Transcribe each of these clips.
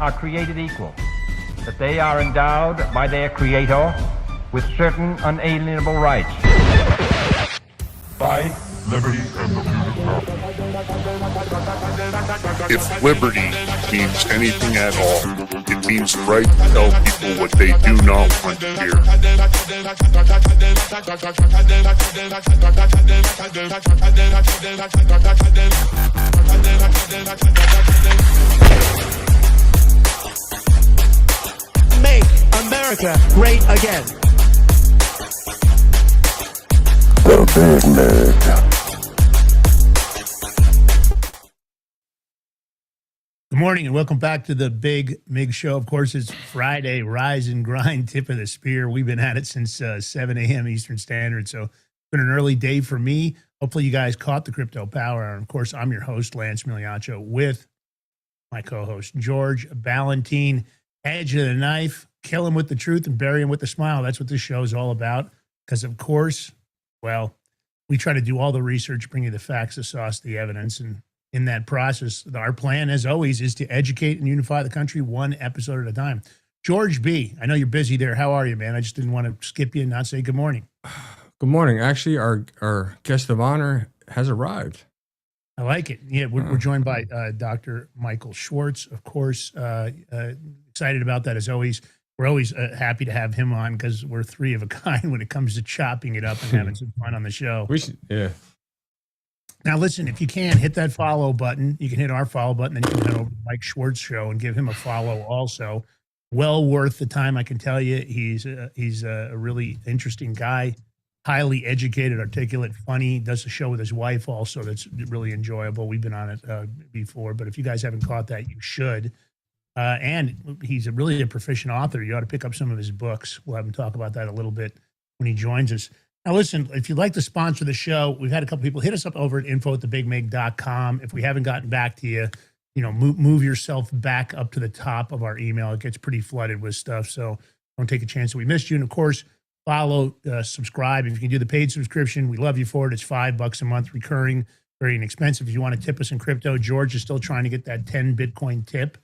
are created equal, that they are endowed by their Creator with certain unalienable rights. By liberty and the If liberty means anything at all, it means the right to tell people what they do not want to hear. Make America great again. The Big Mig. Good morning and welcome back to the Big Mig Show. Of course, it's Friday, rise and grind, tip of the spear. We've been at it since 7 a.m. Eastern Standard, so it's been an early day for me. Hopefully you guys caught the Crypto Power Hour. And of course, I'm your host, Lance Miliaccio, with my co-host, George Ballantine. Edge of the knife, kill him with the truth and bury him with a smile. That's what this show is all about. Because, of course, well, we try to do all the research, bring you the facts, the sauce, the evidence, and in that process, our plan, as always, is to educate and unify the country one episode at a time. George B., I know you're busy there. How are you, man? I just didn't want to skip you and not say good morning. Good morning. Actually, our guest of honor has arrived. I like it. Yeah, we're joined by Dr. Michael Schwartz, of course. Excited about that, as always. We're always happy to have him on because we're three of a kind when it comes to chopping it up and having some fun on the show. Yeah. Now, listen, if you can, hit that follow button. You can hit our follow button, then you can head over to Mike Schwartz Show and give him a follow also. Well worth the time, I can tell you. He's a really interesting guy, highly educated, articulate, funny, does a show with his wife also that's really enjoyable. We've been on it before, but if you guys haven't caught that, you should. And he's really a proficient author. You ought to pick up some of his books. We'll have him talk about that a little bit when he joins us. Now, listen, if you'd like to sponsor the show, we've had a couple people hit us up over at info@thebigmig.com. If we haven't gotten back to you, move yourself back up to the top of our email. It gets pretty flooded with stuff, so don't take a chance that we missed you. And, of course, follow, subscribe. If you can do the paid subscription, we love you for it. It's $5 a month, recurring, very inexpensive. If you want to tip us in crypto, George is still trying to get that 10 Bitcoin tip.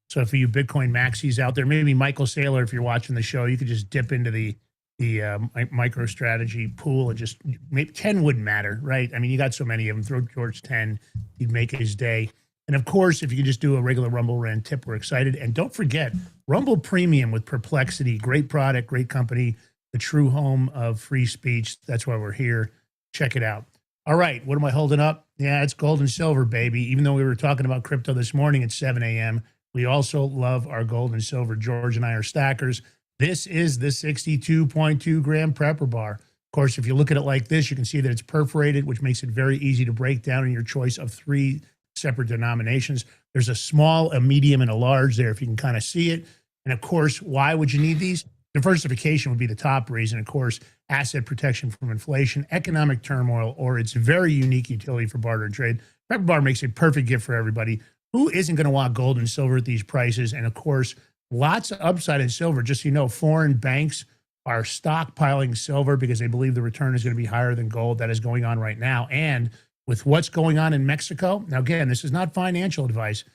So for you Bitcoin maxis out there, maybe Michael Saylor, if you're watching the show, you could just dip into the MicroStrategy pool and just maybe 10 wouldn't matter, right? I mean, you got so many of them. Throw George 10, you'd make his day. And of course, if you could just do a regular Rumble Rand tip, we're excited. And don't forget, Rumble Premium with Perplexity, great product, great company, the true home of free speech. That's why we're here. Check it out. All right, what am I holding up? Yeah, it's gold and silver, baby. Even though we were talking about crypto this morning at 7 a.m., we also love our gold and silver. George and I are stackers. This is the 62.2 gram prepper bar. Of course, if you look at it like this, you can see that it's perforated, which makes it very easy to break down in your choice of three separate denominations. There's a small, a medium, and a large there if you can kind of see it. And of course, why would you need these? Diversification would be the top reason. Of course, asset protection from inflation, economic turmoil, or its very unique utility for barter and trade. Prepper bar makes a perfect gift for everybody. Who isn't going to want gold and silver at these prices? And of course, lots of upside in silver. Just so you know, foreign banks are stockpiling silver because they believe the return is going to be higher than gold. That is going on right now. And with what's going on in Mexico, now again, this is not financial advice.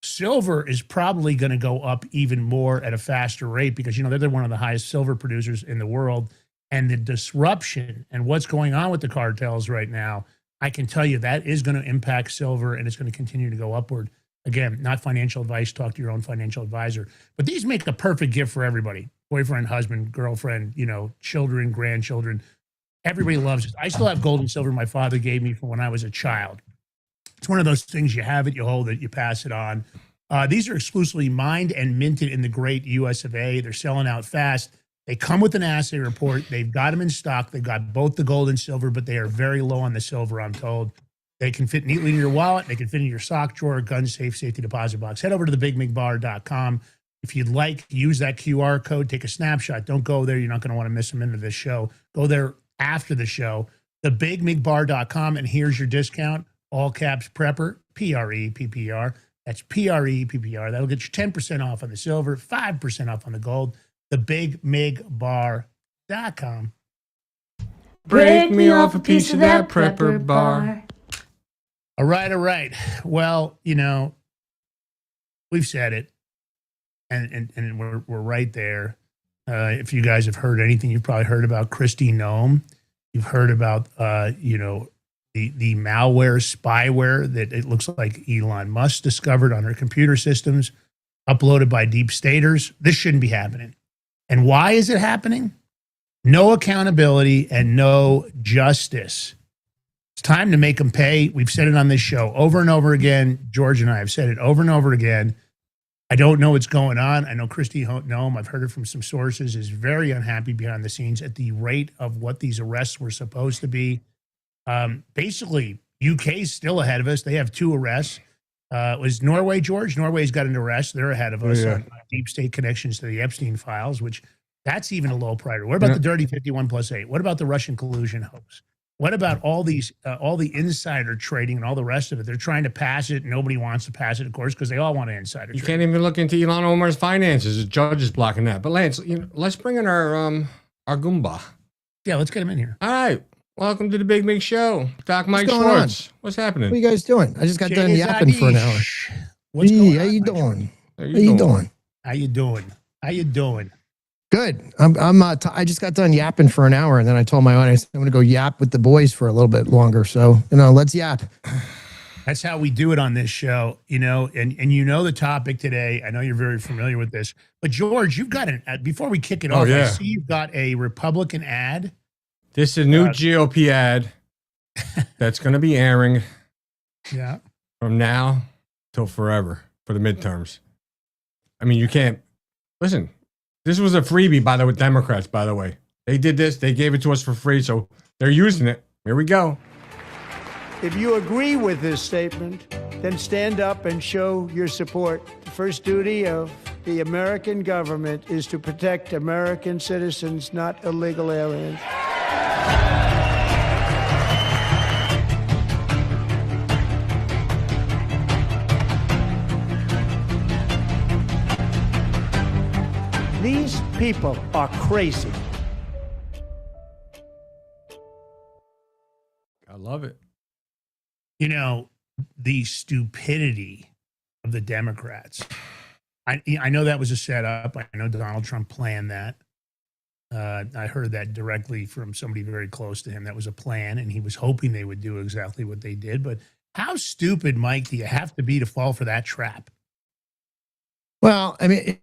Silver is probably going to go up even more at a faster rate because, they're one of the highest silver producers in the world. And the disruption and what's going on with the cartels right now, I can tell you that is going to impact silver and it's going to continue to go upward. Again, not financial advice. Talk to your own financial advisor. But these make a perfect gift for everybody. Boyfriend, husband, girlfriend, children, grandchildren. Everybody loves it. I still have gold and silver my father gave me from when I was a child. It's one of those things, you have it, you hold it, you pass it on. These are exclusively mined and minted in the great US of A. They're selling out fast. They come with an assay report. They've got them in stock. They've got both the gold and silver, but they are very low on the silver, I'm told. They can fit neatly in your wallet. They can fit in your sock drawer, gun safe, safety deposit box. Head over to thebigmigbar.com. If you'd like, use that QR code. Take a snapshot. Don't go there. You're not going to want to miss a minute of this show. Go there after the show. Thebigmigbar.com, and here's your discount. All caps Prepper, PREPPR. That's PREPPR. That'll get you 10% off on the silver, 5% off on the gold. Thebigmigbar.com. Break me off a piece of that prepper bar. All right. Well, we've said it. and we're right there. If you guys have heard anything, you've probably heard about Christy Nome. You've heard about the malware, spyware that it looks like Elon Musk discovered on her computer systems, uploaded by deep staters. This shouldn't be happening. And why is it happening? No accountability and no justice. It's time to make them pay. We've said it on this show over and over again. George and I have said it over and over again. I don't know what's going on. I know Christy Nome, I've heard it from some sources, is very unhappy behind the scenes at the rate of what these arrests were supposed to be. Basically, UK's still ahead of us. They have 2 arrests. Was Norway, George? Norway's got an arrest. They're ahead of us on deep state connections to the Epstein files, which that's even a low priority. What about the dirty 51+8? What about the Russian collusion hoax? What about all these, all the insider trading and all the rest of it? They're trying to pass it. Nobody wants to pass it, of course, because they all want to insider trade. You can't even look into Elon Omar's finances. The judge is blocking that. But Lance, let's bring in our Goomba. Yeah, let's get him in here. All right. Welcome to the Big Show. Doc Mike Schwartz. What's happening? What are you guys doing? I just got done yapping for an hour. What's going on? How you doing? How you doing? How you doing? Good. I just got done yapping for an hour, and then I told my audience I'm going to go yap with the boys for a little bit longer. So, let's yap. That's how we do it on this show, and the topic today. I know you're very familiar with this, but George, you've got before we kick it off, I see you've got a Republican ad. This is a new GOP ad that's going to be airing from now till forever for the midterms. I mean, you can't listen. This was a freebie by the Democrats, by the way. They did this. They gave it to us for free, so they're using it. Here we go. If you agree with this statement, then stand up and show your support. The first duty of the American government is to protect American citizens, not illegal aliens. These people are crazy. I love it. The stupidity of the Democrats. I know that was a setup. I know Donald Trump planned that. I heard that directly from somebody very close to him. That was a plan, and he was hoping they would do exactly what they did. But how stupid, Mike, do you have to be to fall for that trap? Well, I mean,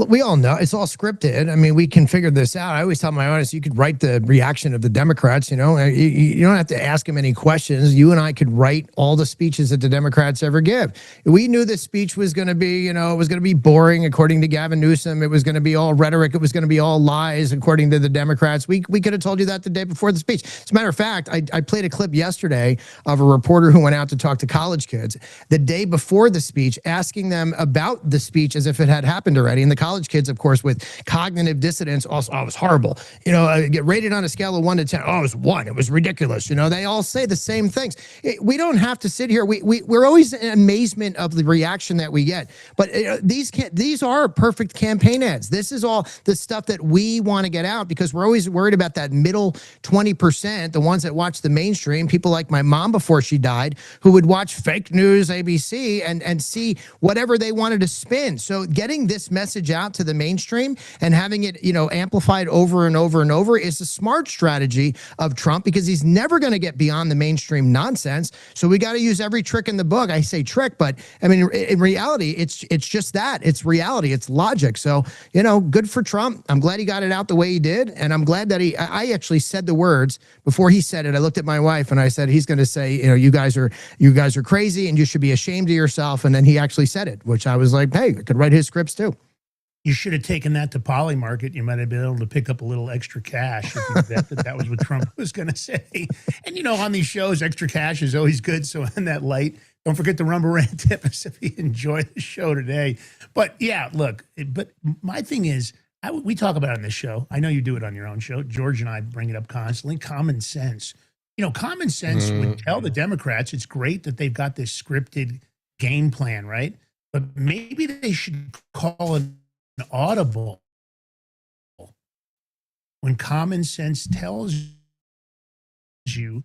we all know it's all scripted. I mean, we can figure this out. I always tell my audience, you could write the reaction of the Democrats. You don't have to ask them any questions. You and I could write all the speeches that the Democrats ever give. We knew this speech was going to be, it was going to be boring, according to Gavin Newsom. It was going to be all rhetoric. It was going to be all lies, according to the Democrats. We could have told you that the day before the speech. As a matter of fact, I played a clip yesterday of a reporter who went out to talk to college kids the day before the speech, asking them about the speech as if it had happened already. And the college kids, of course, with cognitive dissonance, also, it was horrible. Get rated on a scale of 1 to 10. Oh, it was 1. It was ridiculous. They all say the same things. We don't have to sit here. We're always in amazement of the reaction that we get. But these are perfect campaign ads. This is all the stuff that we want to get out because we're always worried about that middle 20%, the ones that watch the mainstream, people like my mom before she died, who would watch fake news, ABC, and see whatever they wanted to spin. So getting this message out to the mainstream and having it, amplified over and over and over is a smart strategy of Trump because he's never going to get beyond the mainstream nonsense. So we got to use every trick in the book. I say trick, but I mean, in reality, it's just that. It's reality. It's logic. So, good for Trump. I'm glad he got it out the way he did. And I'm glad that I actually said the words before he said it. I looked at my wife and I said, he's going to say, you guys are crazy and you should be ashamed of yourself. And then he actually said it, which I was like, hey, I could write his scripts too. You should have taken that to Polymarket. You might have been able to pick up a little extra cash if you bet that was what Trump was going to say. And, on these shows, extra cash is always good. So in that light, don't forget to rumble rant tip us if you enjoy the show today. But yeah, look, but my thing is, we talk about it on this show. I know you do it on your own show. George and I bring it up constantly. Common sense. Common sense would tell the Democrats it's great that they've got this scripted game plan, right? But maybe they should call it an audible when common sense tells you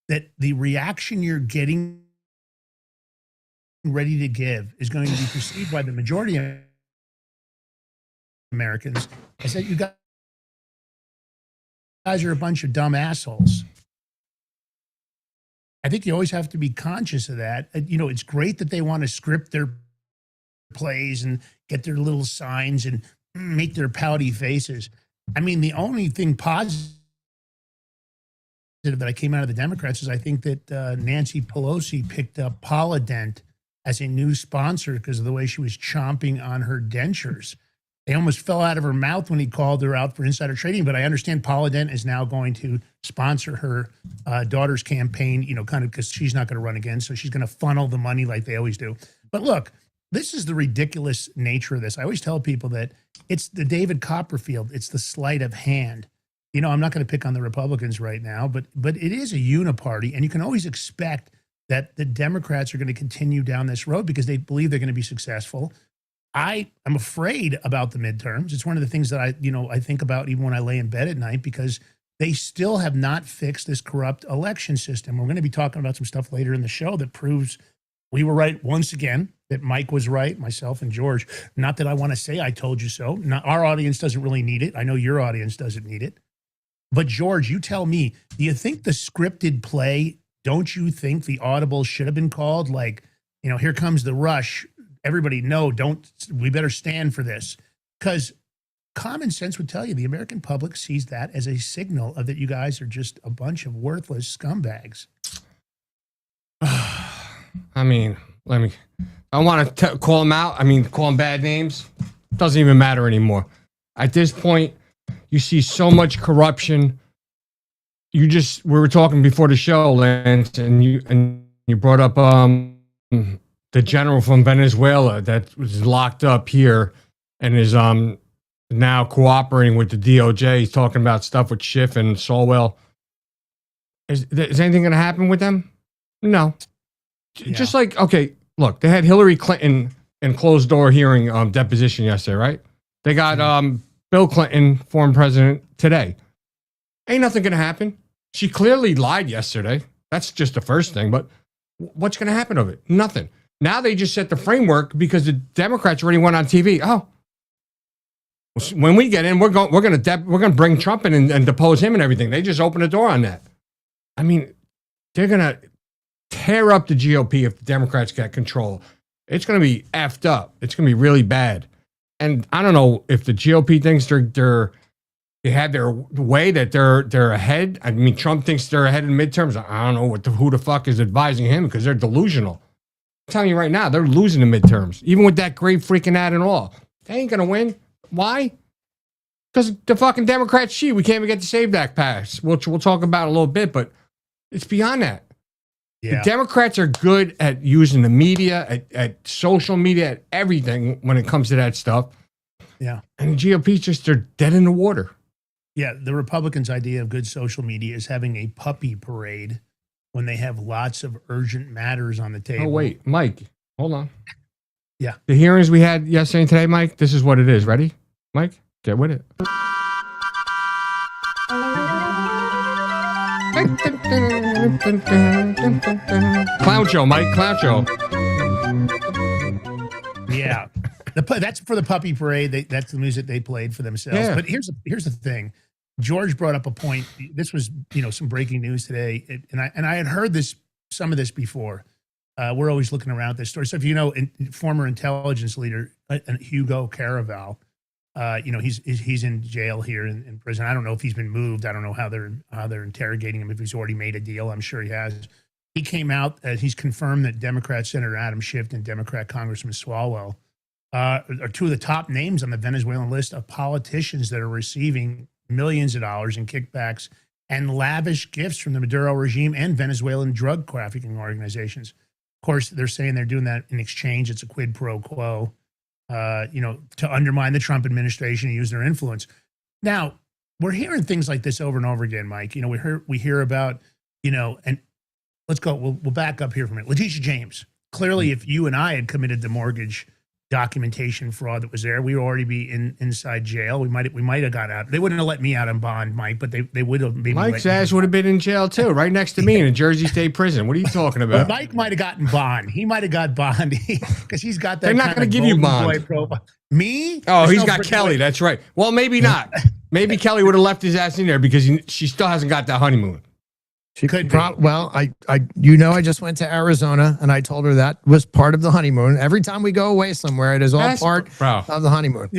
that the reaction you're getting ready to give is going to be perceived by the majority of Americans. I said, you guys are a bunch of dumb assholes. I think you always have to be conscious of that. You know, it's great that they want to script their plays and get their little signs and make their pouty faces. I mean, the only thing positive that I came out of the Democrats is I think that Nancy Pelosi picked up Paula Dent as a new sponsor because of the way she was chomping on her dentures. They almost fell out of her mouth when he called her out for insider trading, but I understand Paula Dent is now going to sponsor her daughter's campaign, you know, kind of because she's not going to run again. So she's going to funnel the money like they always do. But look, this is the ridiculous nature of this. I always tell people that it's the David Copperfield. It's the sleight of hand. You know, I'm not going to pick on the Republicans right now, but it is a uniparty, and you can always expect that the Democrats are going to continue down this road because they believe they're going to be successful. I am afraid about the midterms. It's one of the things that I think about even when I lay in bed at night because they still have not fixed this corrupt election system. We're going to be talking about some stuff later in the show that proves we were right once again, that Mike was right, myself and George. Not that I want to say I told you so. Not, our audience doesn't really need it. I know your audience doesn't need it. But George, you tell me, do you think the scripted play, don't you think the audible should have been called? Like, you know, here comes the rush. Everybody, no, we better stand for this. Because common sense would tell you the American public sees that as a signal of that you guys are just a bunch of worthless scumbags. I mean, I want to call them out. I mean, call them bad names. Doesn't even matter anymore. At this point, you see so much corruption. We were talking before the show, Lance, and you brought up the general from Venezuela that was locked up here and is now cooperating with the DOJ. He's talking about stuff with Schiff and Solwell. Is anything going to happen with them? No. Yeah. Just like, okay, look, they had Hillary Clinton in closed door hearing deposition yesterday, right? They got Bill Clinton, former president, today. Ain't nothing going to happen. She clearly lied yesterday. That's just the first thing. But what's going to happen of it? Nothing. Now they just set the framework because the Democrats already went on TV. Oh, when we get in, we're going to bring Trump in and depose him and everything. They just opened the door on that. I mean, they're going to tear up the GOP if the Democrats get control. It's going to be effed up. It's going to be really bad. And I don't know if the GOP thinks they had their way, that they're ahead. I mean, Trump thinks they're ahead in midterms. I don't know who the fuck is advising him because they're delusional. I'm telling you right now, they're losing the midterms, even with that great freaking ad and all. They ain't going to win. Why? Because the fucking Democrats cheat. We can't even get the SAVE Act passed, which we'll talk about in a little bit, but it's beyond that. Yeah. The Democrats are good at using the media, at social media, at everything when it comes to that stuff. Yeah. And the GOP they're dead in the water. Yeah. The Republicans' idea of good social media is having a puppy parade when they have lots of urgent matters on the table. Oh, wait, Mike, hold on. Yeah. The hearings we had yesterday and today, Mike, this is what it is. Ready, Mike? Get with it. Clown show, Mike. Clown show. Yeah, that's for the puppy parade. That's the music they played for themselves. Yeah. But here's the thing. George brought up a point. This was some breaking news today, and I had heard some of this before. We're always looking around at this story. So if you know, former intelligence leader Hugo Caraval. He's in jail here in prison. I don't know if he's been moved. I don't know how they're interrogating him, if he's already made a deal. I'm sure he has. He came out, he's confirmed that Democrat Senator Adam Schiff and Democrat Congressman Swalwell are two of the top names on the Venezuelan list of politicians that are receiving millions of dollars in kickbacks and lavish gifts from the Maduro regime and Venezuelan drug trafficking organizations. Of course, they're saying they're doing that in exchange. It's a quid pro quo. To undermine the Trump administration and use their influence. Now, we're hearing things like this over and over again, Mike. We hear about, and let's go, we'll back up here for a minute. Letitia James, clearly if you and I had committed the mortgage documentation fraud that was there, we would already be inside jail. We might have got out. They wouldn't have let me out on bond, Mike, but they would have. Maybe Mike's ass would have been in jail too, right next to me in a Jersey State prison. What are you talking about? Mike might have gotten bond. He might have got bond because he's got that. They're not going to give you bond. Me? Oh, he's got Kelly. That's right. Well, maybe not. Maybe Kelly would have left his ass in there because she still hasn't got that honeymoon. She could. Well, I just went to Arizona and I told her that was part of the honeymoon. Every time we go away somewhere, it is all part of the honeymoon.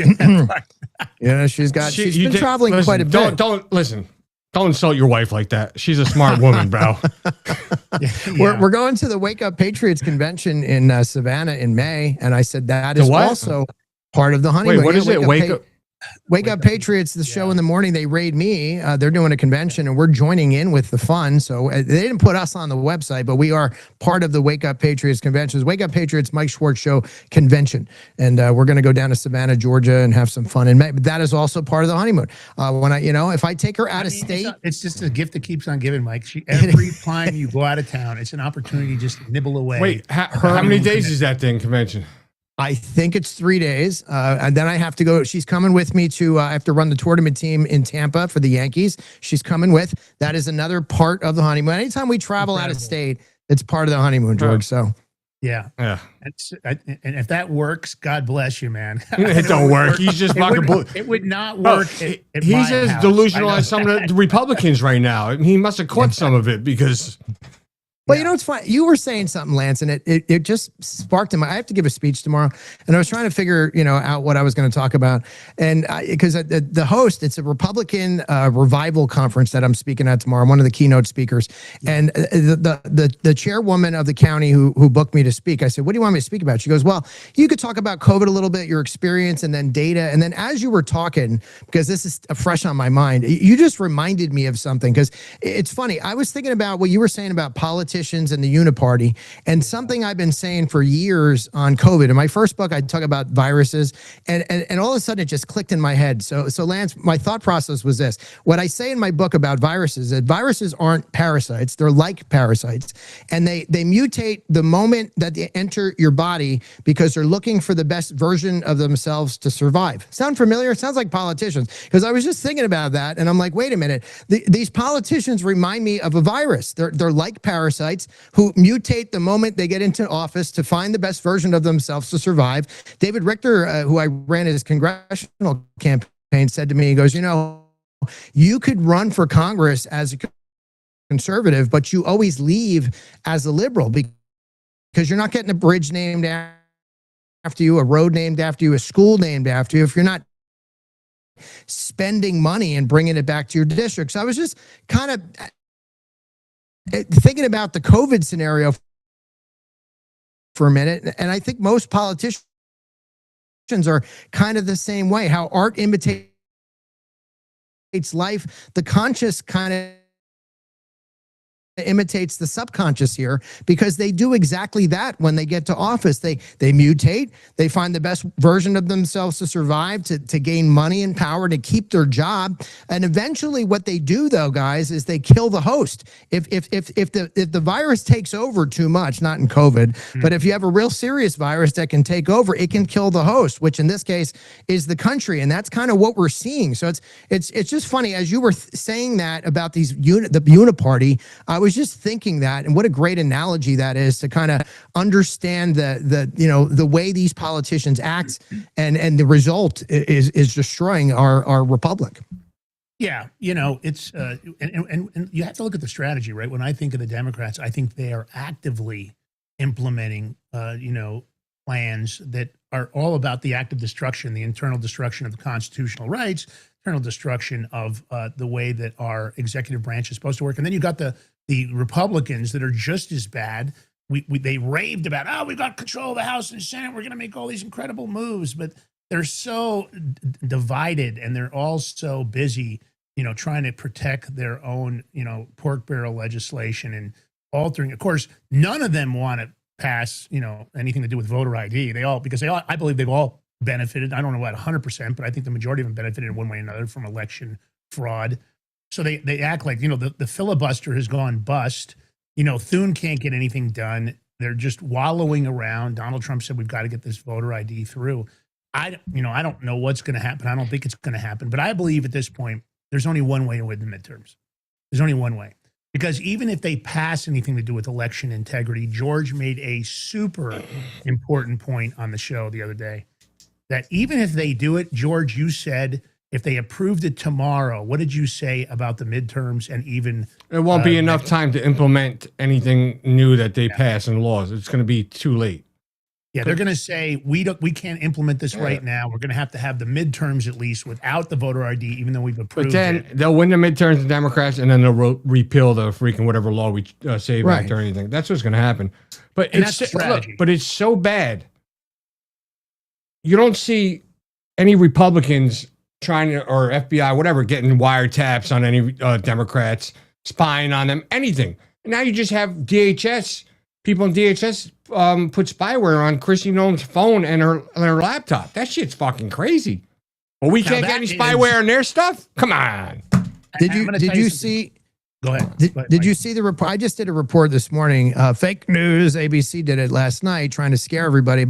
Yeah, she's been traveling quite a bit. Don't listen. Don't insult your wife like that. She's a smart woman, bro. We're going to the Wake Up Patriots convention in Savannah in May, and I said that is also part of the honeymoon. Wait, what is it? Wake Up Patriots, the show in the morning, they raid me. They're doing a convention and we're joining in with the fun. So they didn't put us on the website, but we are part of the Wake Up Patriots conventions. Wake Up Patriots, Mike Schwartz Show convention. And we're going to go down to Savannah, Georgia and have some fun in May. But that is also part of the honeymoon. When if I take her out of state. It's just a gift that keeps on giving, Mike. Every time you go out of town, it's an opportunity to just nibble away. Wait, how many days is that thing convention? I think it's 3 days. And then I have to go. She's coming with me to, I have to run the tournament team in Tampa for the Yankees. She's coming with. That is another part of the honeymoon. Anytime we travel out of state, it's part of the honeymoon, George. So. Yeah. And if that works, God bless you, man. It don't work. He's just fucking. It would not work. He's as delusional as some of the Republicans right now. He must have caught some of it because. Well, you know, it's fine. You were saying something, Lance, and it just sparked in my. I have to give a speech tomorrow, and I was trying to figure, out what I was going to talk about, and because the host, it's a Republican revival conference that I'm speaking at tomorrow. I'm one of the keynote speakers, and the chairwoman of the county who booked me to speak, I said, "What do you want me to speak about?" She goes, "Well, you could talk about COVID a little bit, your experience, and then data, and then as you were talking, because this is fresh on my mind, you just reminded me of something because it's funny. I was thinking about what you were saying about politics." And the uniparty, and something I've been saying for years on COVID. In my first book, I talk about viruses, and all of a sudden it just clicked in my head. So Lance, my thought process was this: what I say in my book about viruses, that viruses aren't parasites; they're like parasites, and they mutate the moment that they enter your body because they're looking for the best version of themselves to survive. Sound familiar? It sounds like politicians, because I was just thinking about that, and I'm like, wait a minute, these politicians remind me of a virus. They're like parasites who mutate the moment they get into office to find the best version of themselves to survive. David Richter, who I ran his congressional campaign, said to me, he goes, you could run for Congress as a conservative, but you always leave as a liberal because you're not getting a bridge named after you, a road named after you, a school named after you, if you're not spending money and bringing it back to your district. So I was just kind of thinking about the COVID scenario for a minute, and I think most politicians are kind of the same way. How art imitates life, the conscious kind of imitates the subconscious here, because they do exactly that when they get to office. They mutate, they find the best version of themselves to survive, to gain money and power, to keep their job. And eventually what they do, though, guys, is they kill the host. If the virus takes over too much, not in COVID, but if you have a real serious virus that can take over, it can kill the host, which in this case is the country. And that's kind of what we're seeing. So it's just funny, as you were saying that about the uniparty, I was just thinking that, and what a great analogy that is to kind of understand the way these politicians act, and the result is destroying our republic. Yeah, it's and you have to look at the strategy, right? When I think of the Democrats, I think they are actively implementing plans that are all about the active destruction, the internal destruction of the constitutional rights, internal destruction of the way that our executive branch is supposed to work. And then you got the Republicans that are just as bad. They raved about, we got control of the House and Senate, we're going to make all these incredible moves, but they're so divided, and they're all so busy, trying to protect their own, pork barrel legislation and altering. Of course, none of them want to pass, anything to do with voter ID. I believe they've all benefited. I don't know about 100%, but I think the majority of them benefited in one way or another from election fraud. So they act like, the filibuster has gone bust. Thune can't get anything done. They're just wallowing around. Donald Trump said we've got to get this voter ID through. I don't know what's going to happen. I don't think it's going to happen. But I believe at this point, there's only one way to win the midterms. There's only one way. Because even if they pass anything to do with election integrity, George made a super important point on the show the other day that even if they do it, George, you said if they approved it tomorrow, what did you say about the midterms and even it won't be enough time to implement anything new that they pass in laws. It's going to be too late. Yeah, they're going to say we can't implement this right now. We're going to have the midterms at least without the voter ID, even though we've approved. But then it. they'll win the midterms, the Democrats, and then they'll repeal the freaking whatever law we save act or anything. That's what's going to happen. But but it's so bad. You don't see any Republicans trying to, or FBI, whatever, getting wiretaps on any Democrats, spying on them, anything. And now you just have DHS. People in DHS put spyware on Kristi Noem's phone and her laptop. That shit's fucking crazy. Well, we can't get any spyware on their stuff? Come on. Did you see? Go ahead. Did you see the report? I just did a report this morning. Fake news. ABC did it last night, trying to scare everybody.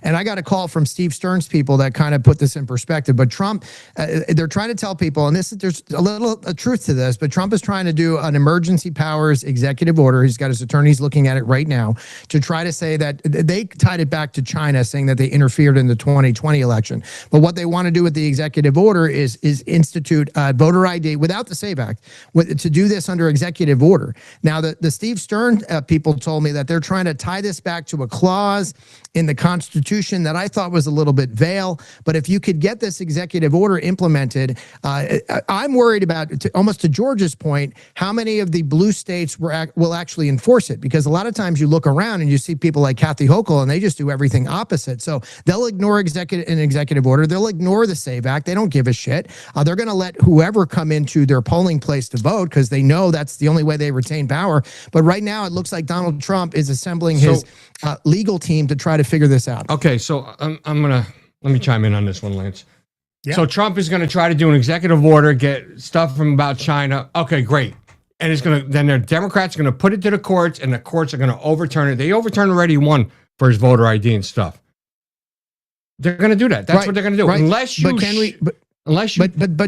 And I got a call from Steve Stern's people that kind of put this in perspective. But Trump, they're trying to tell people, and there's a little truth to this. But Trump is trying to do an emergency powers executive order. He's got his attorneys looking at it right now to try to say that they tied it back to China, saying that they interfered in the 2020 election. But what they want to do with the executive order is institute voter ID without the SAVE Act to do this under executive order. Now, the Steve Stern people told me that they're trying to tie this back to a clause in the Constitution that I thought was a little bit veiled. But if you could get this executive order implemented, I'm worried about, almost to George's point, how many of the blue states will actually enforce it. Because a lot of times you look around and you see people like Kathy Hochul and they just do everything opposite. So they'll ignore an executive order. They'll ignore the SAVE Act. They don't give a shit. They're going to let whoever come into their polling place to vote because they know that's the only way they retain power. But right now, it looks like Donald Trump is assembling his legal team to try to figure this out. Okay, so let me chime in on this one, Lance. Yeah. So Trump is going to try to do an executive order, get stuff from about China. Okay, great. And then the Democrats are going to put it to the courts, and the courts are going to overturn it. They overturned already one for his voter ID and stuff. They're going to do that. That's what they're going to do. Right. Unless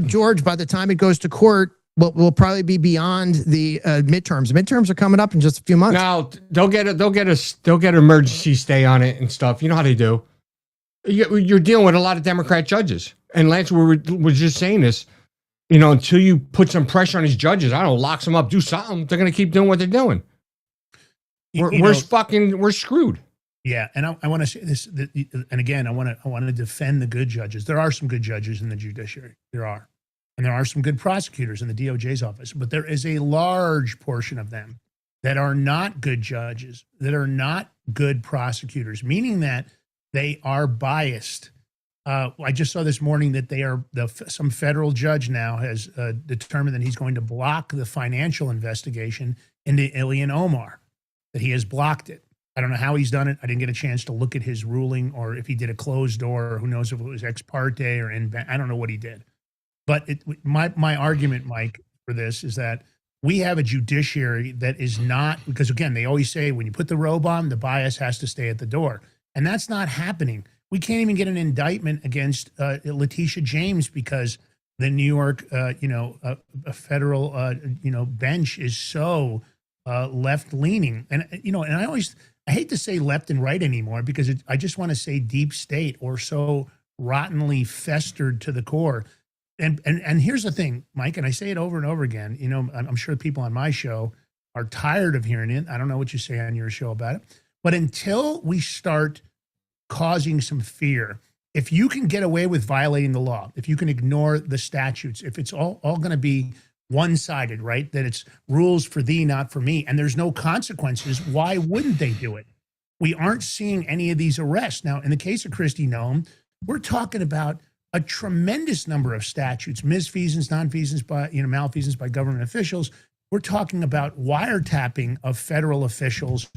George, by the time it goes to court, we'll probably be beyond the midterms. Midterms are coming up in just a few months. Now they'll get emergency stay on it and stuff. You know how they do. You're dealing with a lot of Democrat judges, and Lance was just saying this. Until you put some pressure on these judges, I don't know, locks them up, do something. They're going to keep doing what they're doing. We're screwed. Yeah, and I want to say this, and again, I want to defend the good judges. There are some good judges in the judiciary. There are. And there are some good prosecutors in the DOJ's office, but there is a large portion of them that are not good judges, that are not good prosecutors, meaning that they are biased. I just saw this morning that some federal judge now has determined that he's going to block the financial investigation into Ilhan Omar, that he has blocked it. I don't know how he's done it. I didn't get a chance to look at his ruling or if he did a closed door, or who knows if it was ex parte or I don't know what he did. But my argument, Mike, for this is that we have a judiciary that is not, because again, they always say when you put the robe on, the bias has to stay at the door. And that's not happening. We can't even get an indictment against Letitia James because the New York, a federal, bench is so left leaning. And, and I hate to say left and right anymore because I just want to say deep state or so rottenly festered to the core. And here's the thing, Mike, and I say it over and over again. I'm sure people on my show are tired of hearing it. I don't know what you say on your show about it. But until we start causing some fear, if you can get away with violating the law, if you can ignore the statutes, if it's all going to be one-sided, right, that it's rules for thee, not for me, and there's no consequences, why wouldn't they do it? We aren't seeing any of these arrests. Now, in the case of Kristi Noem, we're talking about a tremendous number of statutes, misfeasance, nonfeasance, malfeasance by government officials. We're talking about wiretapping of federal officials.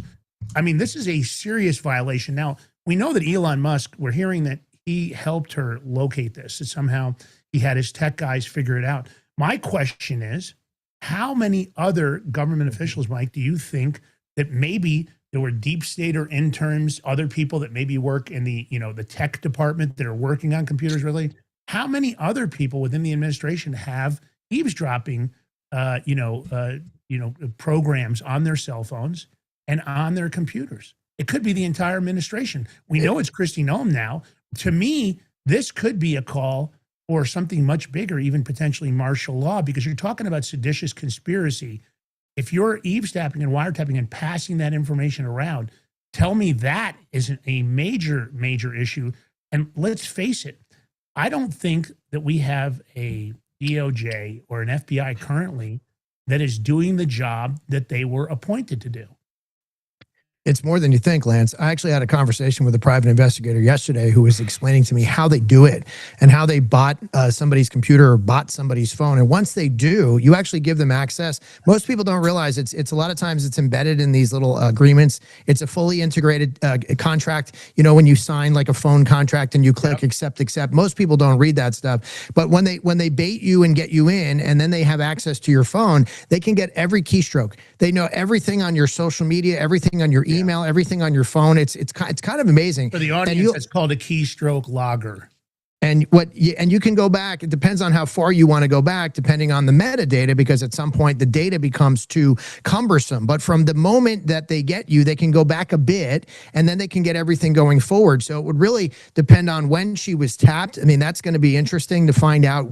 I mean, this is a serious violation. Now, we know that Elon Musk, we're hearing that he helped her locate this, that somehow he had his tech guys figure it out. My question is, how many other government officials, Mike, do you think that maybe There were deep stater interns, other people that maybe work in the, the tech department that are working on computers really. How many other people within the administration have eavesdropping, programs on their cell phones and on their computers? It could be the entire administration. We know it's Kristi Noem now. To me, this could be a call for something much bigger, even potentially martial law, because you're talking about seditious conspiracy. If you're eavesdropping and wiretapping and passing that information around, tell me that isn't a major, major issue. And let's face it, I don't think that we have a DOJ or an FBI currently that is doing the job that they were appointed to do. It's more than you think, Lance. I actually had a conversation with a private investigator yesterday who was explaining to me how they do it and how they bought somebody's computer or bought somebody's phone. And once they do, you actually give them access. Most people don't realize it's a lot of times it's embedded in these little agreements. It's a fully integrated contract. You know, when you sign like a phone contract and you click accept, most people don't read that stuff. But when they bait you and get you in, and then they have access to your phone, they can get every keystroke. They know everything on your social media, everything on your email, everything on your phone. It's kind of amazing. For the audience, it's called a keystroke logger. And you can go back. It depends on how far you want to go back, depending on the metadata, because at some point the data becomes too cumbersome. But from the moment that they get you, they can go back a bit, and then they can get everything going forward. So it would really depend on when she was tapped. I mean, that's going to be interesting to find out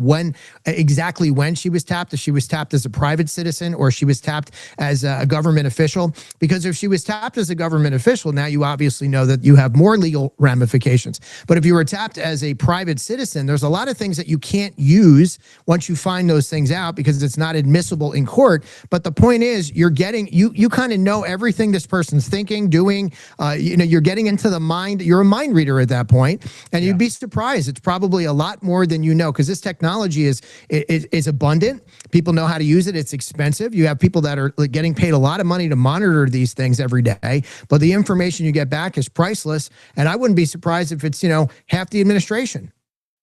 exactly when she was tapped. If she was tapped as a private citizen or she was tapped as a government official. Because if she was tapped as a government official, now you obviously know that you have more legal ramifications. But if you were tapped as a private citizen, there's a lot of things that you can't use once you find those things out because it's not admissible in court. But the point is, you're getting, you kind of know everything this person's thinking, doing, you're getting into the mind. You're a mind reader at that point, and you'd be surprised. It's probably a lot more than you know, because this technology is abundant. People know how to use it. It's expensive. You have people that are getting paid a lot of money to monitor these things every day, but the information you get back is priceless. And I wouldn't be surprised if it's, half the administration.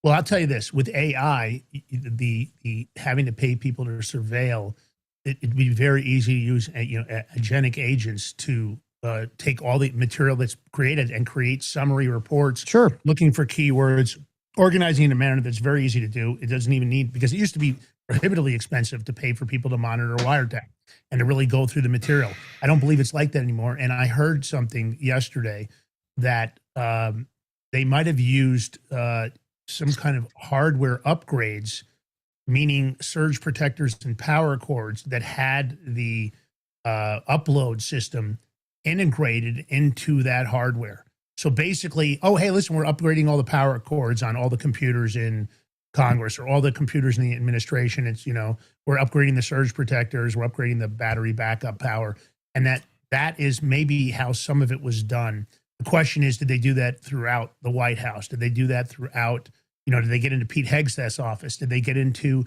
Well, I'll tell you this: with AI, the having to pay people to surveil, it'd be very easy to use, agentic agents to take all the material that's created and create summary reports. Sure. Looking for keywords, organizing in a manner that's very easy to do. It doesn't even need, because it used to be prohibitively expensive to pay for people to monitor wiretap and to really go through the material. I don't believe it's like that anymore. And I heard something yesterday that they might have used some kind of hardware upgrades, meaning surge protectors and power cords that had the upload system integrated into that hardware. So basically, oh, hey, listen, we're upgrading all the power cords on all the computers in Congress or all the computers in the administration. It's, we're upgrading the surge protectors, we're upgrading the battery backup power. And that is maybe how some of it was done. The question is, did they do that throughout the White House? Did they do that throughout, did they get into Pete Hegseth's office? Did they get into,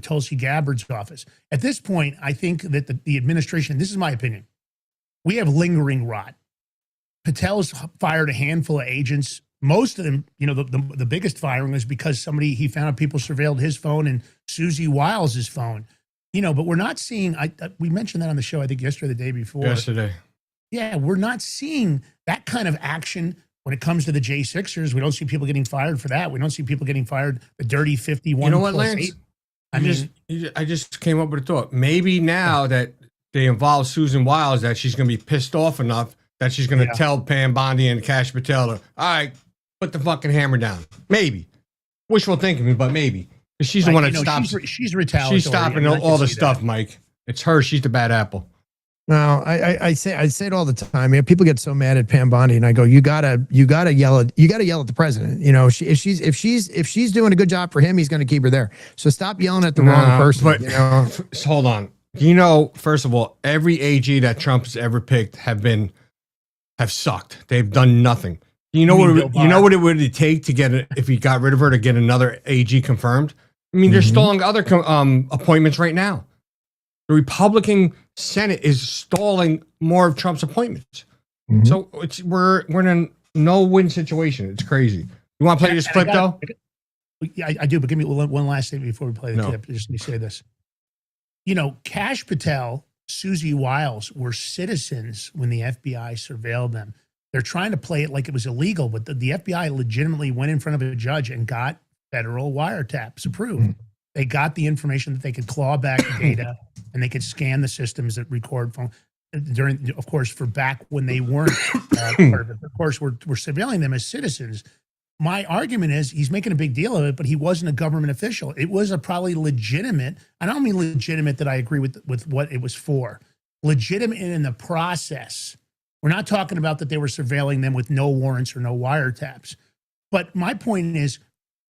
Tulsi Gabbard's office? At this point, I think that the administration, this is my opinion, we have lingering rot. Patel's fired a handful of agents. Most of them, the biggest firing was because he found out people surveilled his phone and Susie Wiles' phone. But we're not seeing, we mentioned that on the show, I think yesterday or the day before. Yesterday. Yeah, we're not seeing that kind of action when it comes to the J6ers. We don't see people getting fired for that. We don't see people getting fired, the dirty 51. You know what, Lance? I just came up with a thought. Maybe now that they involve Susan Wiles, that she's going to be pissed off enough that she's going to tell Pam Bondi and Kash Patel, all right, put the fucking hammer down. Maybe. Wishful thinking, but maybe. Because she's the one that stops. She's retaliatory. She's stopping all the stuff, Mike. It's her. She's the bad apple. No, I say it all the time. People get so mad at Pam Bondi, and I go, you gotta yell at the president. If she's doing a good job for him, he's going to keep her there. So stop yelling at the wrong person. But, hold on. First of all, every AG that Trump has ever picked have sucked. They've done nothing. You know what it would take to get it if he got rid of her to get another AG confirmed? I mean, they're stalling other appointments right now. The Republican Senate is stalling more of Trump's appointments. So we're in a no-win situation. It's crazy. You want to play this clip, though? I do, but give me one last thing before we play the clip. Just let me say this. Kash Patel Susie Wiles were citizens when the FBI surveilled them. They're trying to play it like it was illegal, but the FBI legitimately went in front of a judge and got federal wiretaps approved. They got the information that they could claw back data and they could scan the systems that record phone during, of course, for back when they weren't part of it. Of course, we're surveilling them as citizens. My argument is he's making a big deal of it, but he wasn't a government official. It was a probably legitimate. I don't mean legitimate that I agree with what it was for. Legitimate in the process. We're not talking about that they were surveilling them with no warrants or no wiretaps. But my point is,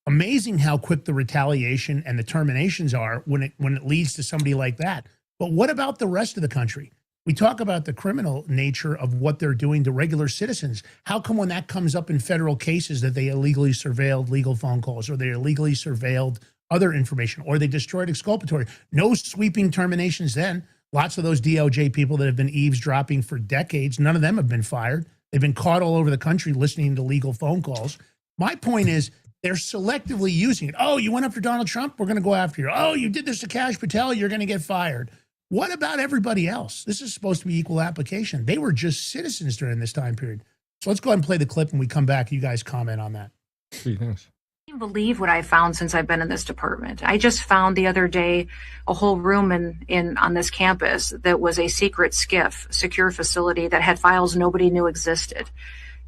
amazing how quick the retaliation and the terminations are when it leads to somebody like that. But what about the rest of the country? We talk about the criminal nature of what they're doing to regular citizens. How come when that comes up in federal cases that they illegally surveilled legal phone calls, or they illegally surveilled other information, or they destroyed exculpatory? No sweeping terminations then. Lots of those DOJ people that have been eavesdropping for decades, none of them have been fired. They've been caught all over the country listening to legal phone calls. My point is, they're selectively using it. Oh, you went after Donald Trump? We're going to go after you. Oh, you did this to Kash Patel? You're going to get fired. What about everybody else? This is supposed to be equal application. They were just citizens during this time period. So let's go ahead and play the clip and we come back. You guys comment on that. Thanks. I can't believe what I found since I've been in this department. I just found the other day a whole room on this campus that was a secret SCIF, secure facility, that had files nobody knew existed.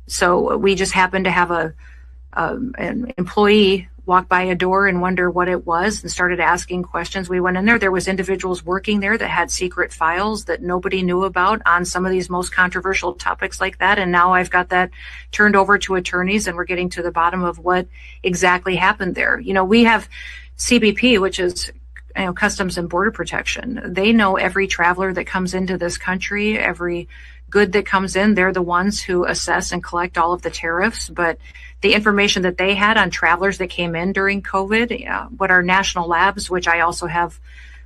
So we just happened to have an employee walk by a door and wonder what it was and started asking questions. We went in there. There was individuals working there that had secret files that nobody knew about on some of these most controversial topics like that. And now I've got that turned over to attorneys and we're getting to the bottom of what exactly happened there. You know, we have CBP, which is Customs and Border Protection. They know every traveler that comes into this country, every good that comes in. They're the ones who assess and collect all of the tariffs. But the information that they had on travelers that came in during COVID, what our national labs, which I also have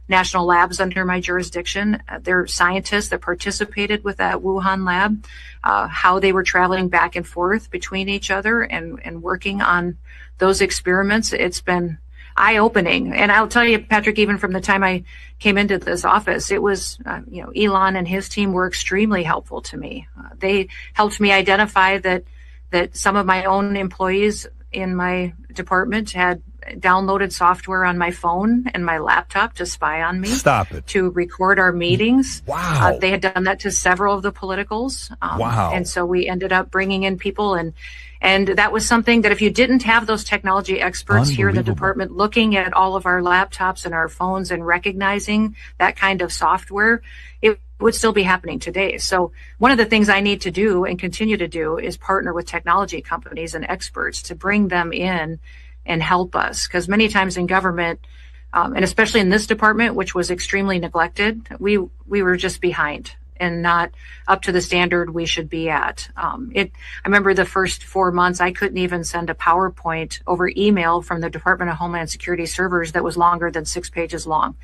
national labs under my jurisdiction, they're scientists that participated with that Wuhan lab, how they were traveling back and forth between each other and working on those experiments. It's been eye-opening. And I'll tell you, Patrick, even from the time I came into this office, it was, Elon and his team were extremely helpful to me. They helped me identify that some of my own employees in my department had downloaded software on my phone and my laptop to spy on me. Stop it. To record our meetings. Wow. They had done that to several of the politicals. Wow. And so we ended up bringing in people and that was something that if you didn't have those technology experts here in the department looking at all of our laptops and our phones and recognizing that kind of software, it would still be happening today. So one of the things I need to do and continue to do is partner with technology companies and experts to bring them in and help us. Because many times in government, and especially in this department, which was extremely neglected, we were just behind and not up to the standard we should be at. I remember the first 4 months, I couldn't even send a PowerPoint over email from the Department of Homeland Security servers that was longer than 6 pages long.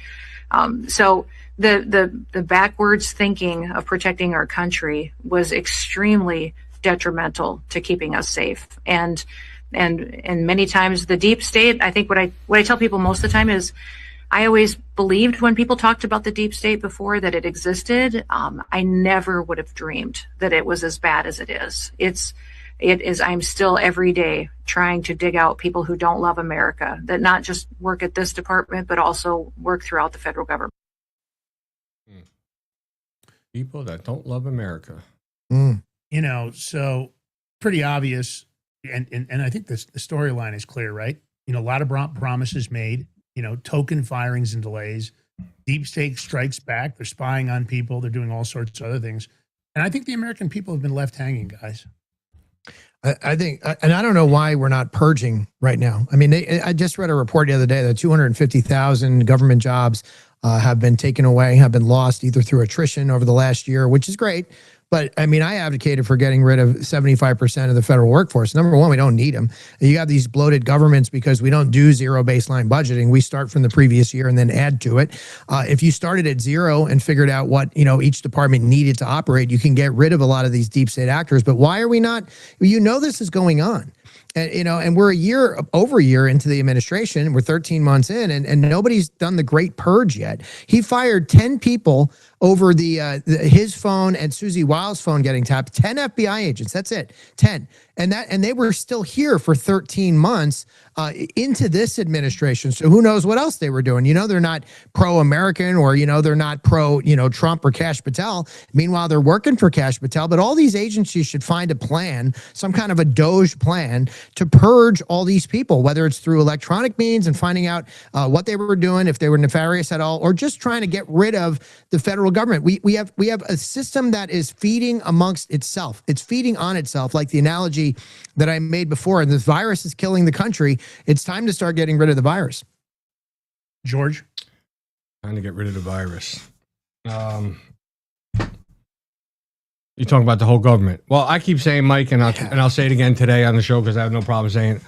So the backwards thinking of protecting our country was extremely detrimental to keeping us safe. And many times the deep state, I think what I tell people most of the time is, I always believed when people talked about the deep state before that it existed. I never would have dreamed that it was as bad as it is. It is. I'm still every day trying to dig out people who don't love America, that not just work at this department, but also work throughout the federal government. People that don't love America. So pretty obvious. And I think the storyline is clear, right? A lot of promises made, token firings and delays. Deep state strikes back. They're spying on people. They're doing all sorts of other things. And I think the American people have been left hanging, guys. I think, and I don't know why we're not purging right now. I mean, I just read a report the other day that 250,000 government jobs have been taken away, have been lost either through attrition over the last year, which is great. But I mean, I advocated for getting rid of 75% of the federal workforce. Number one, we don't need them. You have these bloated governments because we don't do zero baseline budgeting. We start from the previous year and then add to it. If you started at zero and figured out what, each department needed to operate, you can get rid of a lot of these deep state actors. But why are we not? This is going on. And we're over a year into the administration. We're 13 months in, and nobody's done the great purge yet. He fired 10 people over his phone and Susie Wiles' phone getting tapped. 10 FBI agents. That's it. 10. And they were still here for 13 months into this administration. So who knows what else they were doing? They're not pro-American, or they're not pro Trump or Kash Patel. Meanwhile, they're working for Kash Patel. But all these agencies should find a plan, some kind of a Doge plan, to purge all these people, whether it's through electronic means and finding out what they were doing, if they were nefarious at all, or just trying to get rid of the federal government. We have a system that is feeding amongst itself. It's feeding on itself, like the analogy that I made before. And this virus is killing the country. It's time to start getting rid of the virus. George? Time to get rid of the virus. You're talking about the whole government. Well, I keep saying, Mike, and I'll say it again today on the show because I have no problem saying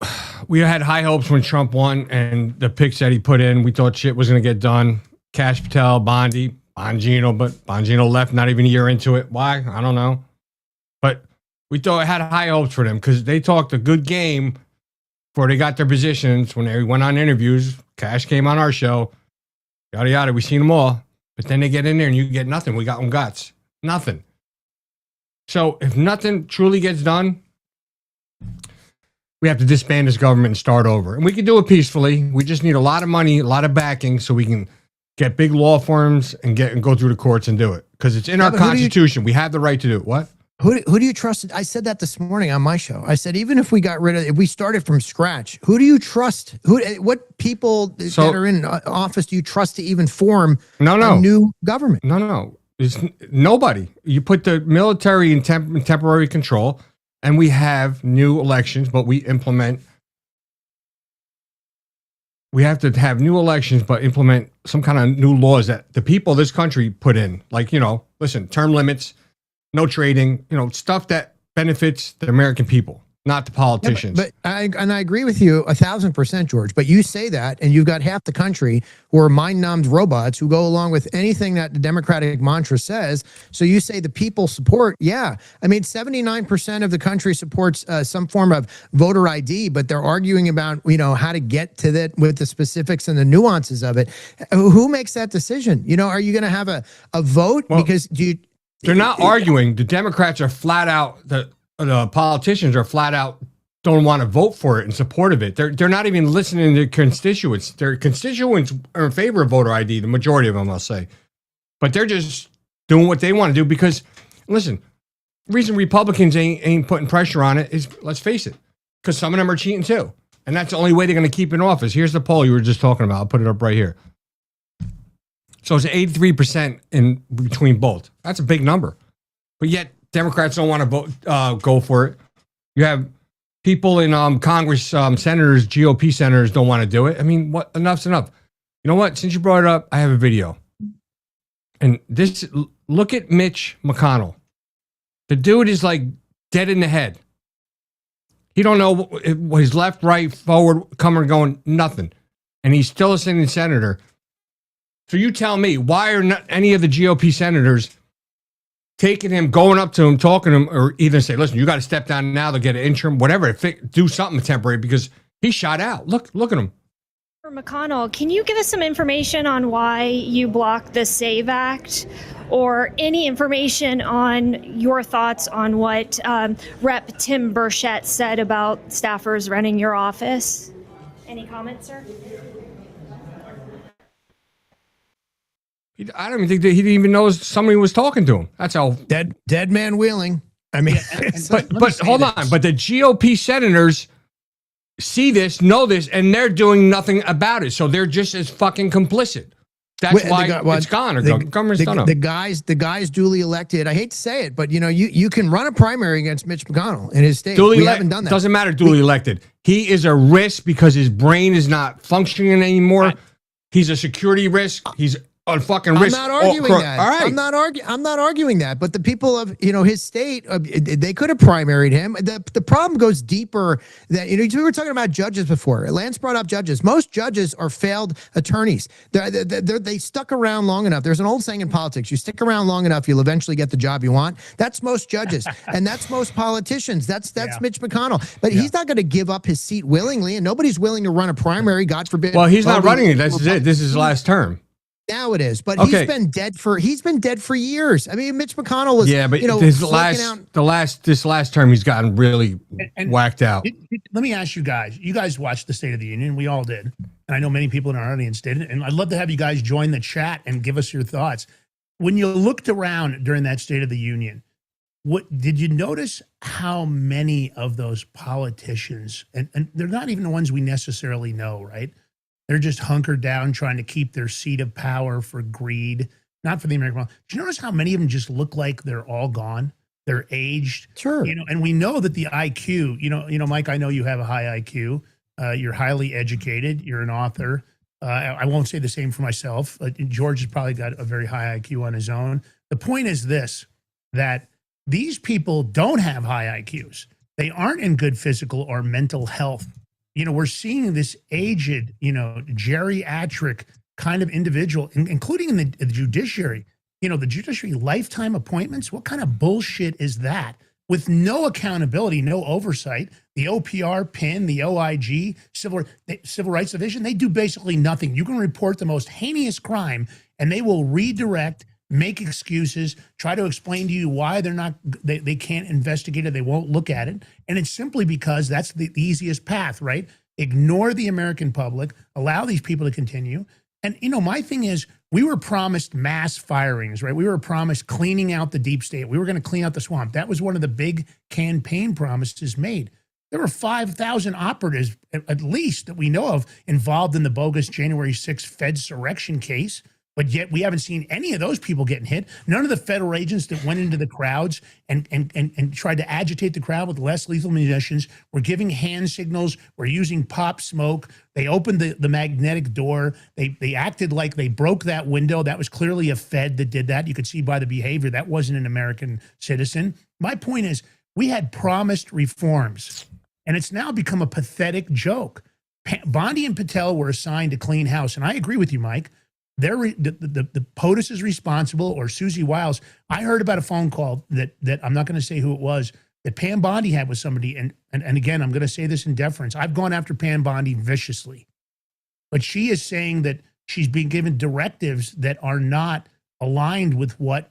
it. We had high hopes when Trump won, and the picks that he put in, we thought shit was going to get done. Kash Patel, Bongino, but Bongino left not even a year into it. Why? I don't know. But we thought I had high hopes for them because they talked a good game before they got their positions. When they went on interviews, Kash came on our show, yada, yada. We seen them all. But then they get in there and you get nothing. We got them guts. Nothing. So if nothing truly gets done, we have to disband this government and start over. And we can do it peacefully. We just need a lot of money, a lot of backing so we can get big law firms and go through the courts and do it. Because it's in our Constitution. We have the right to do it. What? Who do you trust? I said that this morning on my show. I said, even if we got rid of, if we started from scratch, who do you trust? What people that are in office do you trust to even form a new government? No. It's nobody. You put the military in temporary control, and we have new elections, but we implement. We have to have new elections, but implement some kind of new laws that the people of this country put in. Like, listen, term limits. No trading, stuff that benefits the American people, not the politicians. Yeah, but I agree with you 1,000%, George. But you say that, and you've got half the country who are mind-numbed robots who go along with anything that the Democratic mantra says. So you say the people support. Yeah, I mean, 79% of the country supports some form of voter ID, but they're arguing about how to get to that with the specifics and the nuances of it. Who makes that decision? Are you going to have a vote? Well, because they're not arguing. The Democrats are flat out, the politicians are flat out don't want to vote for it in support of it. They're not even listening to constituents. Their constituents are in favor of voter ID, the majority of them, I'll say. But they're just doing what they want to do because, listen, the reason Republicans ain't putting pressure on it is, let's face it, because some of them are cheating too. And that's the only way they're going to keep in office. Here's the poll you were just talking about. I'll put it up right here. So it's 83% in between both. That's a big number. But yet Democrats don't want to vote, go for it. You have people in Congress, senators, GOP senators don't want to do it. I mean, what? Enough's enough. You know what? Since you brought it up, I have a video. And look at Mitch McConnell. The dude is like dead in the head. He don't know what his left, right, forward, coming, going, nothing. And he's still a sitting senator. So you tell me, why are not any of the GOP senators taking him, going up to him, talking to him, or either say, listen, you got to step down now to get an interim, whatever, do something temporary because he shot out. Look at him. McConnell, can you give us some information on why you blocked the SAVE Act, or any information on your thoughts on what Rep. Tim Burchett said about staffers running your office? Any comments, sir? I don't even think that he didn't even know somebody was talking to him. That's how dead man wheeling. I mean, but hold on. But the GOP senators see this, know this, and they're doing nothing about it. So they're just as fucking complicit. That's why it's gone. Or government's done. The guys duly elected. I hate to say it, but you can run a primary against Mitch McConnell in his state. We haven't done that. Doesn't matter. Duly elected. He is a risk because his brain is not functioning anymore. He's a security risk. He's on fucking risk. I'm not arguing that. All right. I'm not arguing that. But the people of his state, they could have primaried him. The problem goes deeper. That we were talking about judges before. Lance brought up judges. Most judges are failed attorneys. They stuck around long enough. There's an old saying in politics: you stick around long enough, you'll eventually get the job you want. That's most judges, and that's most politicians. That's Mitch McConnell. But he's not going to give up his seat willingly, and nobody's willing to run a primary. God forbid. Well, he's not running it. That's it. This is his last term. Now it is, but Okay. he's been dead for years. I mean, Mitch McConnell was, but this last term, he's gotten really whacked out. Let me ask you guys. You guys watched the State of the Union. We all did. And I know many people in our audience did. And I'd love to have you guys join the chat and give us your thoughts. When you looked around during that State of the Union, what did you notice how many of those politicians, and they're not even the ones we necessarily know, right? They're just hunkered down trying to keep their seat of power for greed, not for the American people. Did you notice how many of them just look like they're all gone? They're aged. Sure. And we know that the IQ, Mike, I know you have a high IQ. You're highly educated. You're an author. I won't say the same for myself. George has probably got a very high IQ on his own. The point is this, that these people don't have high IQs. They aren't in good physical or mental health. We're seeing this aged, geriatric kind of individual, including in the judiciary, the judiciary lifetime appointments. What kind of bullshit is that? With no accountability, no oversight, the OPR, PIN, the OIG, Civil Rights Division, they do basically nothing. You can report the most heinous crime and they will redirect, make excuses, try to explain to you why they can't investigate it, they won't look at it. And it's simply because that's the easiest path, right? Ignore the American public, allow these people to continue. And, my thing is, we were promised mass firings, right? We were promised cleaning out the deep state. We were going to clean out the swamp. That was one of the big campaign promises made. There were 5,000 operatives, at least, that we know of, involved in the bogus January 6th Fedsurrection case. But yet we haven't seen any of those people getting hit. None of the federal agents that went into the crowds and tried to agitate the crowd with less lethal munitions were giving hand signals, were using pop smoke. They opened the magnetic door. They acted like they broke that window. That was clearly a Fed that did that. You could see by the behavior that wasn't an American citizen. My point is, we had promised reforms, and it's now become a pathetic joke. Bondi and Patel were assigned to clean house, and I agree with you, Mike. The POTUS is responsible, or Susie Wiles. I heard about a phone call that I'm not going to say who it was, that Pam Bondi had with somebody. And again, I'm going to say this in deference. I've gone after Pam Bondi viciously, but she is saying that she's being given directives that are not aligned with what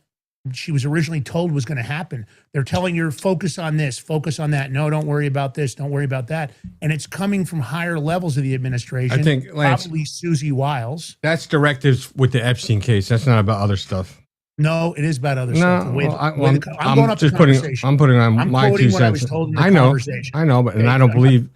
she was originally told was going to happen. They're telling her, focus on this, focus on that. No, don't worry about this. Don't worry about that. And it's coming from higher levels of the administration. I think, Lance, probably Susie Wiles. That's directives with the Epstein case. That's not about other stuff. No, it is about other stuff. I'm going up the conversation. I'm putting on my 2 cents. I was told in the conversation. I know, but and I don't believe.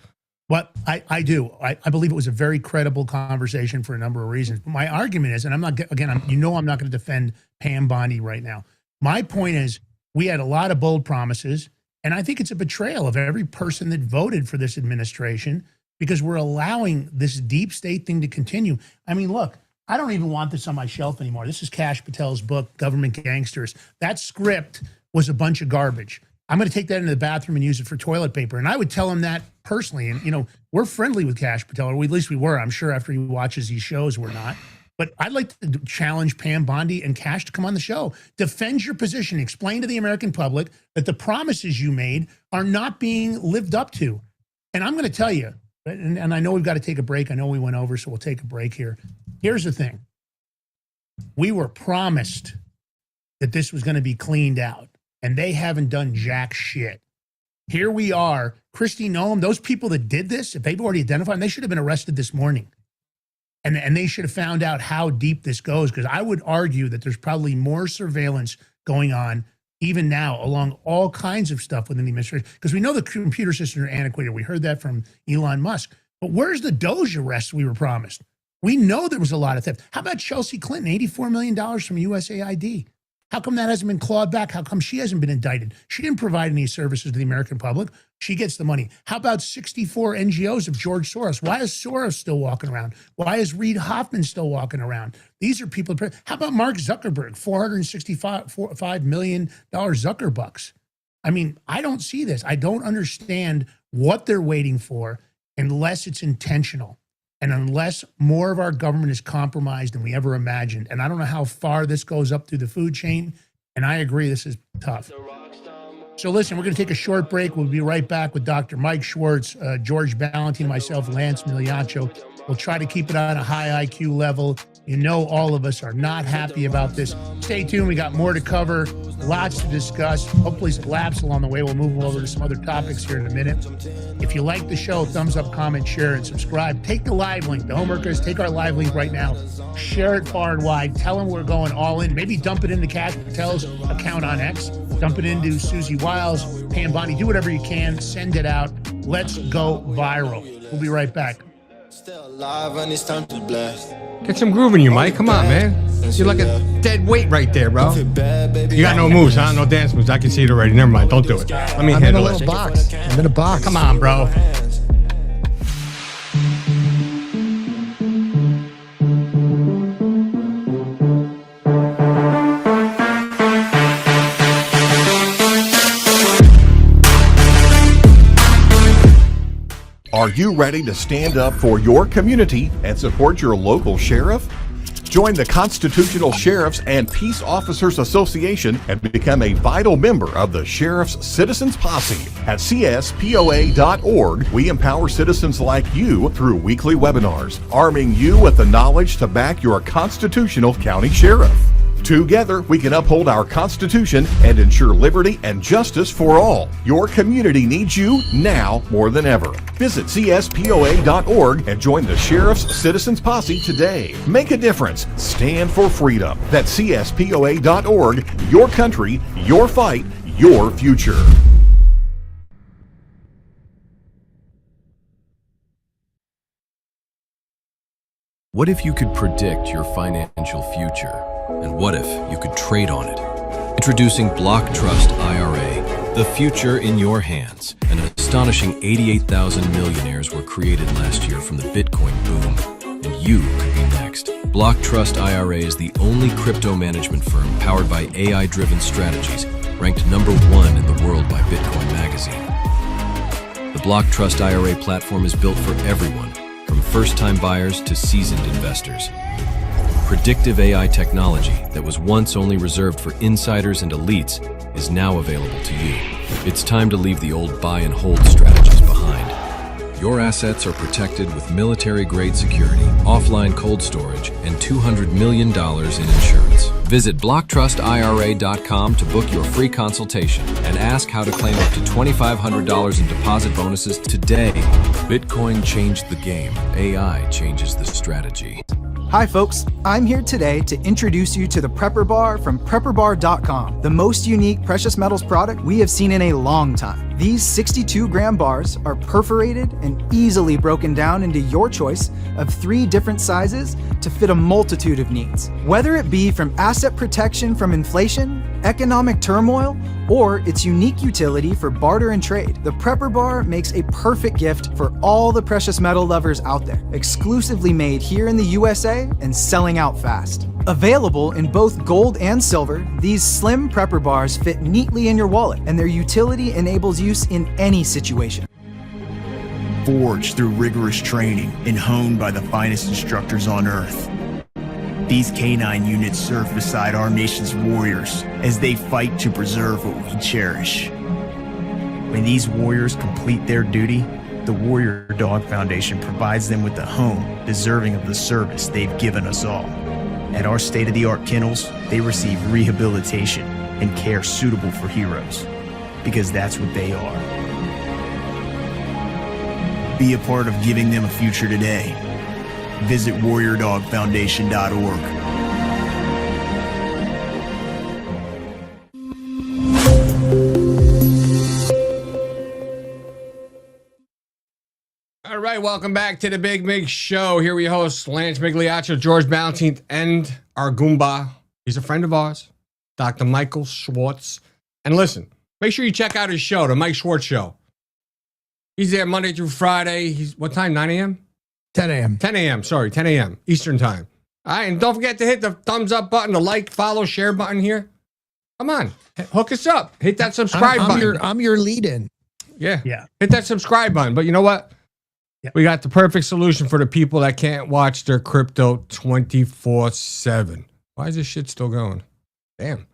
What I do. I believe it was a very credible conversation for a number of reasons. But my argument is, and I'm not, again, I'm not going to defend Pam Bondi right now. My point is, we had a lot of bold promises, and I think it's a betrayal of every person that voted for this administration, because we're allowing this deep state thing to continue. I mean, look, I don't even want this on my shelf anymore. This is Kash Patel's book, Government Gangsters. That script was a bunch of garbage. I'm going to take that into the bathroom and use it for toilet paper. And I would tell him that personally. And, we're friendly with Kash Patel, or at least we were. I'm sure after he watches these shows, we're not. But I'd like to challenge Pam Bondi and Kash to come on the show. Defend your position. Explain to the American public that the promises you made are not being lived up to. And I'm going to tell you, and I know we've got to take a break. I know we went over, so we'll take a break here. Here's the thing. We were promised that this was going to be cleaned out, and they haven't done jack shit. Here we are. Kristi Noem, those people that did this, if they've already identified them, they should have been arrested this morning. And they should have found out how deep this goes, because I would argue that there's probably more surveillance going on even now along all kinds of stuff within the administration, because we know the computer systems are antiquated. We heard that from Elon Musk. But where's the Doge arrests we were promised? We know there was a lot of theft. How about Chelsea Clinton, $84 million from USAID? How come that hasn't been clawed back? How come she hasn't been indicted? She didn't provide any services to the American public. She gets the money. How about 64 NGOs of George Soros? Why is Soros still walking around? Why is Reid Hoffman still walking around? These are people. How about Mark Zuckerberg, $465 million Zuckerbucks? I mean, I don't see this. I don't understand what they're waiting for unless it's intentional. And unless more of our government is compromised than we ever imagined. And I don't know how far this goes up through the food chain. And I agree, this is tough. So listen, we're going to take a short break. We'll be right back with Dr. Mike Schwartz, George Ballantyne, myself, Lance Miliaccio. We'll try to keep it on a high IQ level. You know all of us are not happy about this. Stay tuned. We got more to cover, lots to discuss. Hopefully some laughs along the way. We'll move over to some other topics here in a minute. If you like the show, thumbs up, comment, share, and subscribe. Take the live link. The homeworkers, take our live link right now. Share it far and wide. Tell them we're going all in. Maybe dump it into Cash Patel's account on X. Dump it into Susie Wiles, Pam Bondi. Do whatever you can. Send it out. Let's go viral. We'll be right back. Still alive and it's time to blast. Get some groove in you, Mike. Come on, man. You're like a dead weight right there, bro. You got no moves, huh? No dance moves. I can see it already. Never mind. Don't do it. Let me handle it. I'm in a little box. I'm in a box. Come on, bro. Are you ready to stand up for your community and support your local sheriff? Join the Constitutional Sheriffs and Peace Officers Association and become a vital member of the Sheriff's Citizens Posse. At cspoa.org, we empower citizens like you through weekly webinars, arming you with the knowledge to back your constitutional county sheriff. Together, we can uphold our Constitution and ensure liberty and justice for all. Your community needs you now more than ever. Visit cspoa.org and join the Sheriff's Citizens Posse today. Make a difference. Stand for freedom. That's cspoa.org. Your country, your fight, your future. What if you could predict your financial future? And what if you could trade on it? Introducing Block Trust IRA, the future in your hands. An astonishing 88,000 millionaires were created last year from the Bitcoin boom, and you could be next. Block Trust IRA is the only crypto management firm powered by AI-driven strategies, ranked #1 in the world by Bitcoin Magazine. The Block Trust IRA platform is built for everyone, from first-time buyers to seasoned investors. Predictive AI technology that was once only reserved for insiders and elites is now available to you. It's time to leave the old buy and hold strategies behind. Your assets are protected with military-grade security, offline cold storage, and $200 million in insurance. Visit blocktrustira.com to book your free consultation and ask how to claim up to $2,500 in deposit bonuses today. Bitcoin changed the game. AI changes the strategy. Hi folks, I'm here today to introduce you to the Prepper Bar from PrepperBar.com, the most unique precious metals product we have seen in a long time. These 62-gram bars are perforated and easily broken down into your choice of 3 different sizes to fit a multitude of needs. Whether it be from asset protection from inflation, economic turmoil, or its unique utility for barter and trade, the Prepper Bar makes a perfect gift for all the precious metal lovers out there. Exclusively made here in the USA and selling out fast. Available in both gold and silver, these slim Prepper Bars fit neatly in your wallet, and their utility enables use in any situation. Forged through rigorous training and honed by the finest instructors on earth, these canine units serve beside our nation's warriors as they fight to preserve what we cherish. When these warriors complete their duty, the Warrior Dog Foundation provides them with a home deserving of the service they've given us all. At our state-of-the-art kennels, they receive rehabilitation and care suitable for heroes, because that's what they are. Be a part of giving them a future today. Visit warriordogfoundation.org. All right, welcome back to the Big Mig Show. Here we host Lance Migliaccio, George Ballantine, and our Goomba. He's a friend of ours, Dr. Michael Schwartz. And listen, make sure you check out his show, The Mike Schwartz Show. He's there Monday through Friday. He's what time, 9 a.m.? 10 a.m. 10 a.m., sorry, 10 a.m. Eastern time. All right, and don't forget to hit the thumbs up button, the like, follow, share button here. Come on, hook us up. Hit that subscribe button. I'm your lead-in. Yeah. Hit that subscribe button. But you know what? Yep. We got the perfect solution for the people that can't watch their crypto 24/7. Why is this shit still going? Damn.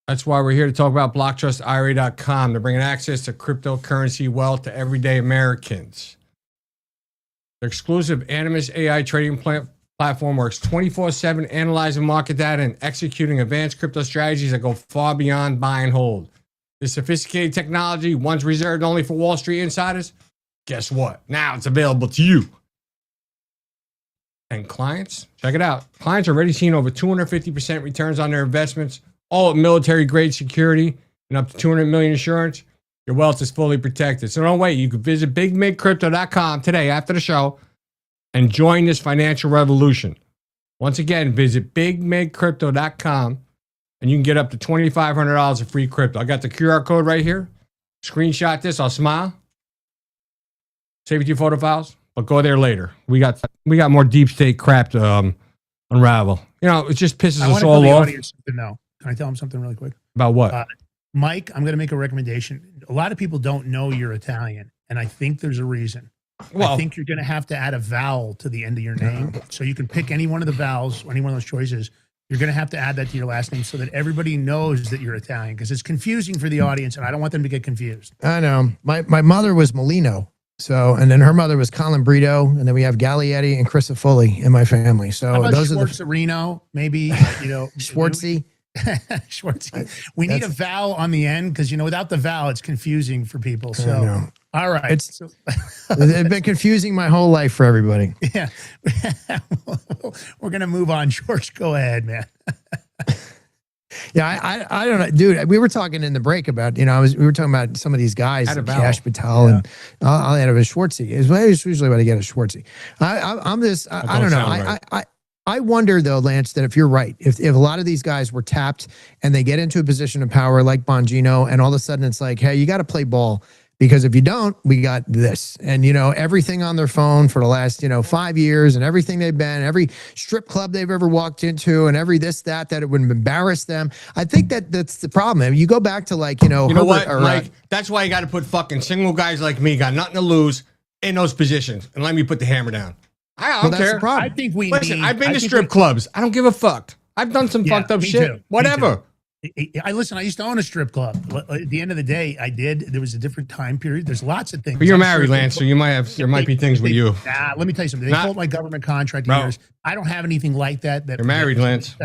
That's why we're here to talk about BlockTrustIRA.com. They're bringing access to cryptocurrency wealth to everyday Americans. Their exclusive Animus AI trading platform works 24/7, analyzing market data and executing advanced crypto strategies that go far beyond buy and hold. This sophisticated technology, once reserved only for Wall Street insiders, guess what? Now it's available to you. And clients, check it out. Clients are already seeing over 250% returns on their investments, all at military-grade security and up to $200 million insurance. Your wealth is fully protected. So don't wait. You can visit bigmidcrypto.com today after the show and join this financial revolution. Once again, visit bigmidcrypto.com and you can get up to $2,500 of free crypto. I got the QR code right here. Screenshot this. I'll smile. Save it to your photo files, but go there later. We got more deep state crap to unravel. You know, it just pisses us all off. No, can I tell them something really quick? About what? Mike, I'm going to make a recommendation. A lot of people don't know you're Italian, and I think there's a reason. Well, I think you're going to have to add a vowel to the end of your name. So you can pick any one of the vowels, any one of those choices. You're going to have to add that to your last name so that everybody knows that you're Italian, because it's confusing for the audience, and I don't want them to get confused. I know. My mother was Molino. So, and then her mother was Colin Brito, and then we have Gallietti and Crisafulli in my family. So those are the Reno, maybe, you know, Schwartzy. Schwartzy. We need a vowel on the end because, you know, without the vowel, it's confusing for people. So, all right. It's been confusing my whole life for everybody. Yeah. We're going to move on. George, go ahead, man. Yeah, I don't know, dude. We were talking in the break about, you know, we were talking about some of these guys, Cash Patel, and I'll add a Schwartzy. It's usually what I get a Schwartzy. I'm this. I don't know. I wonder though, Lance, that if you're right, if a lot of these guys were tapped and they get into a position of power like Bongino, and all of a sudden it's like, hey, you got to play ball. Because if you don't, we got this. And, you know, everything on their phone for the last, 5 years and everything they've been, every strip club they've ever walked into and every this, that it would embarrass them. I think that's the problem. I mean, you go back to like, you know what, Mike? That's why you got to put fucking single guys like me, got nothing to lose, in those positions and let me put the hammer down. I don't care. I think I've been to strip clubs. I don't give a fuck. I've done some fucked up shit. Too. Whatever. I used to own a strip club. At the end of the day, I did. There was a different time period. There's lots of things. But you're married, Lance, so there might be things with you. Nah, let me tell you something. They pulled my government contract years. I don't have anything like that. You're married, Lance.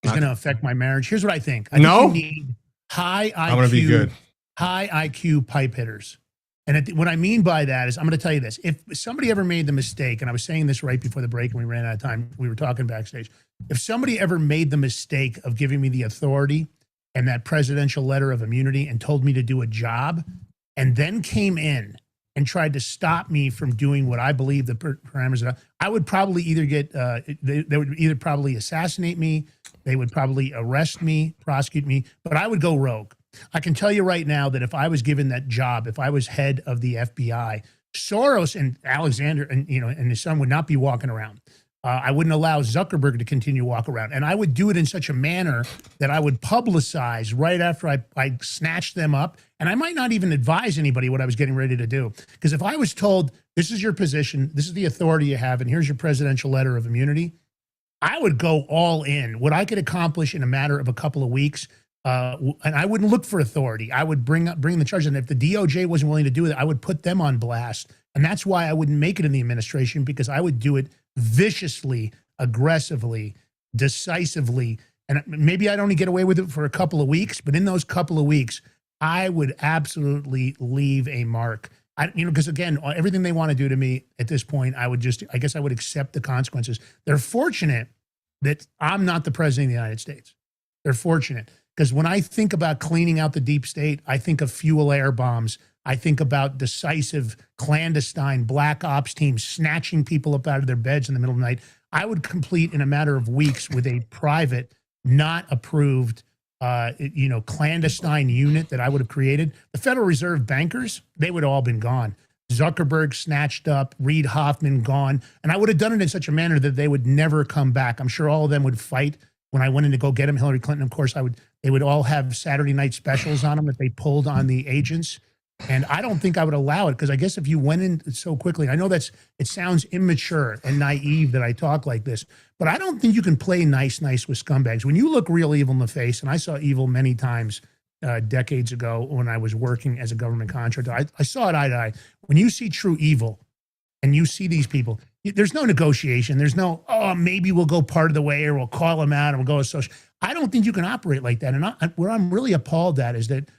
Is going to affect my marriage. Here's what I think. I think you need high IQ. I want to be good. High IQ pipe hitters. And what I mean by that is, I'm going to tell you this. If somebody ever made the mistake, and I was saying this right before the break and we ran out of time, we were talking backstage. If somebody ever made the mistake of giving me the authority and that presidential letter of immunity and told me to do a job and then came in and tried to stop me from doing what I believe the parameters are, I would probably either get, they would either probably assassinate me, they would probably arrest me, prosecute me, but I would go rogue. I can tell you right now that if I was given that job, if I was head of the FBI, Soros and Alexander and his son would not be walking around. I wouldn't allow Zuckerberg to continue to walk around. And I would do it in such a manner that I would publicize right after I snatched them up. And I might not even advise anybody what I was getting ready to do. Because if I was told, this is your position, this is the authority you have, and here's your presidential letter of immunity, I would go all in. What I could accomplish in a matter of a couple of weeks, and I wouldn't look for authority. I would bring the charge. And if the DOJ wasn't willing to do it, I would put them on blast. And that's why I wouldn't make it in the administration, because I would do it viciously, aggressively, decisively. And maybe I'd only get away with it for a couple of weeks, but in those couple of weeks, I would absolutely leave a mark. Because again, everything they want to do to me at this point, I guess I would accept the consequences. They're fortunate that I'm not the president of the United States. They're fortunate. Because when I think about cleaning out the deep state, I think of fuel air bombs. I think about decisive, clandestine black ops teams snatching people up out of their beds in the middle of the night. I would complete in a matter of weeks with a private, not approved, clandestine unit that I would have created. The Federal Reserve bankers, they would have all been gone. Zuckerberg snatched up, Reid Hoffman gone. And I would have done it in such a manner that they would never come back. I'm sure all of them would fight when I went in to go get him. Hillary Clinton, of course, they would all have Saturday night specials on them that they pulled on the agents. And I don't think I would allow it, because I guess if you went in so quickly, I know it sounds immature and naive that I talk like this, but I don't think you can play nice with scumbags. When you look real evil in the face, and I saw evil many times decades ago when I was working as a government contractor, I saw it eye to eye. When you see true evil and you see these people, there's no negotiation. There's no, oh, maybe we'll go part of the way or we'll call them out and we'll go as social. I don't think you can operate like that. And where I'm really appalled at is that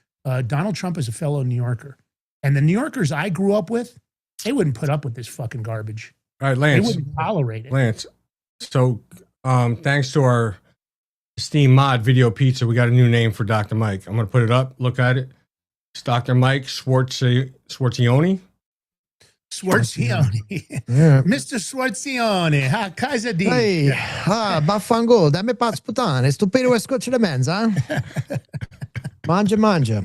Donald Trump is a fellow New Yorker. And the New Yorkers I grew up with, they wouldn't put up with this fucking garbage. All right, Lance. They wouldn't tolerate it. Lance, so thanks to our esteemed mod, Video Pizza, we got a new name for Dr. Mike. I'm going to put it up. Look at it. It's Dr. Mike Swarzioni. Swarzioni. Yeah. Mr. Swarzioni. Casa di. Hey, baffango, dammi pazzo puttane, stupido e scotch de menza. Manja.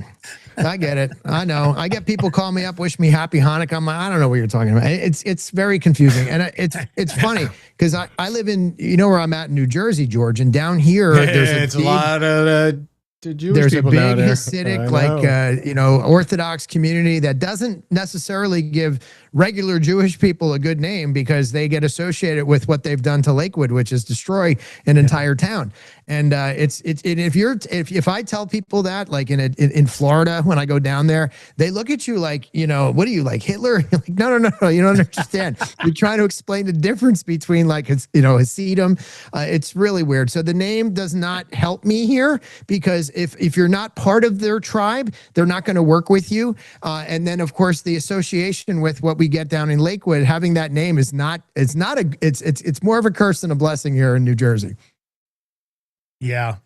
I get it. I know. I get people call me up, wish me happy Hanukkah. I'm like, I don't know what you're talking about. It's very confusing. And it's funny because I live in, you know where I'm at in New Jersey, George, and down here, there's a lot of Jewish there's a people big down there. Hasidic, Orthodox community that doesn't necessarily give regular Jewish people a good name because they get associated with what they've done to Lakewood, which is destroy an entire town. And if I tell people that, like in Florida, when I go down there, they look at you like, what are you, like Hitler? Like, no, you don't understand. You're trying to explain the difference between Hasidim. It's really weird. So the name does not help me here because if you're not part of their tribe, they're not going to work with you. And then of course the association with what we get down in Lakewood, having that name it's more of a curse than a blessing here in New Jersey. Yeah.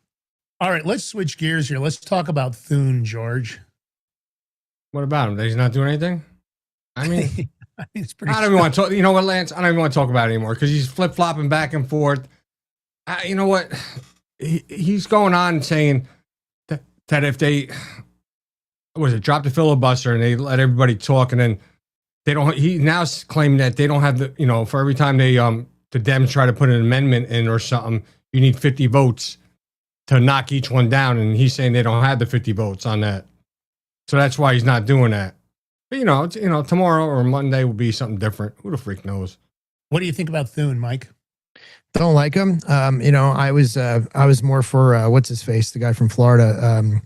All right, let's switch gears here. Let's talk about Thune, George. What about him? He's not doing anything? I mean, it's pretty. I don't even want to talk. You know what, Lance? I don't even want to talk about it anymore because he's flip-flopping back and forth. You know what? He's going on saying that if they, drop the filibuster and they let everybody talk and then they don't, he now claiming that they don't have the, for every time they, the Dems try to put an amendment in or something, you need 50 votes to knock each one down. And he's saying they don't have the 50 votes on that. So that's why he's not doing that. But, tomorrow or Monday will be something different. Who the freak knows? What do you think about Thune, Mike? Don't like him. I was more for what's his face, the guy from Florida.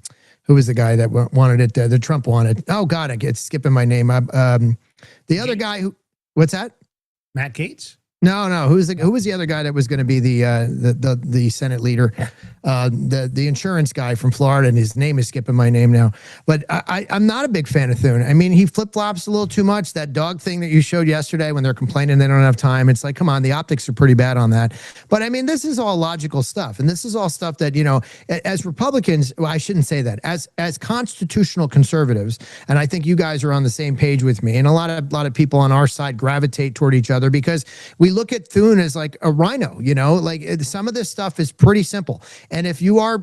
Who was the guy that wanted it? The Trump wanted. Oh God, it's skipping my name. The other guy who, what's that? Matt Gaetz? No. Who was the other guy that was going to be the Senate leader? The insurance guy from Florida, and his name is skipping my name now. But I'm not a big fan of Thune. I mean, he flip-flops a little too much. That dog thing that you showed yesterday when they're complaining they don't have time, it's like, come on, the optics are pretty bad on that. But I mean, this is all logical stuff. And this is all stuff that, as Republicans, well, I shouldn't say that, as constitutional conservatives, and I think you guys are on the same page with me, and a lot of people on our side gravitate toward each other because we look at Thune as like a rhino, like some of this stuff is pretty simple. And if you are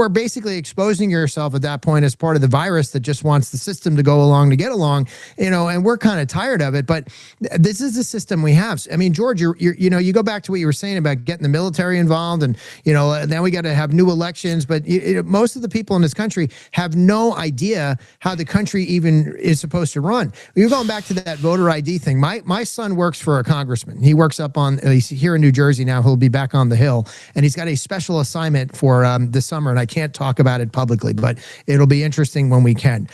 basically exposing yourself at that point as part of the virus that just wants the system to go along to get along, and we're kind of tired of it. But this is the system we have. I mean, George, you go back to what you were saying about getting the military involved, and now we got to have new elections. But most of the people in this country have no idea how the country even is supposed to run. You're going back to that voter ID thing. My son works for a congressman. He works he's here in New Jersey now. He'll be back on the Hill, and he's got a special assignment for this summer, and I can't talk about it publicly, but it'll be interesting when we can.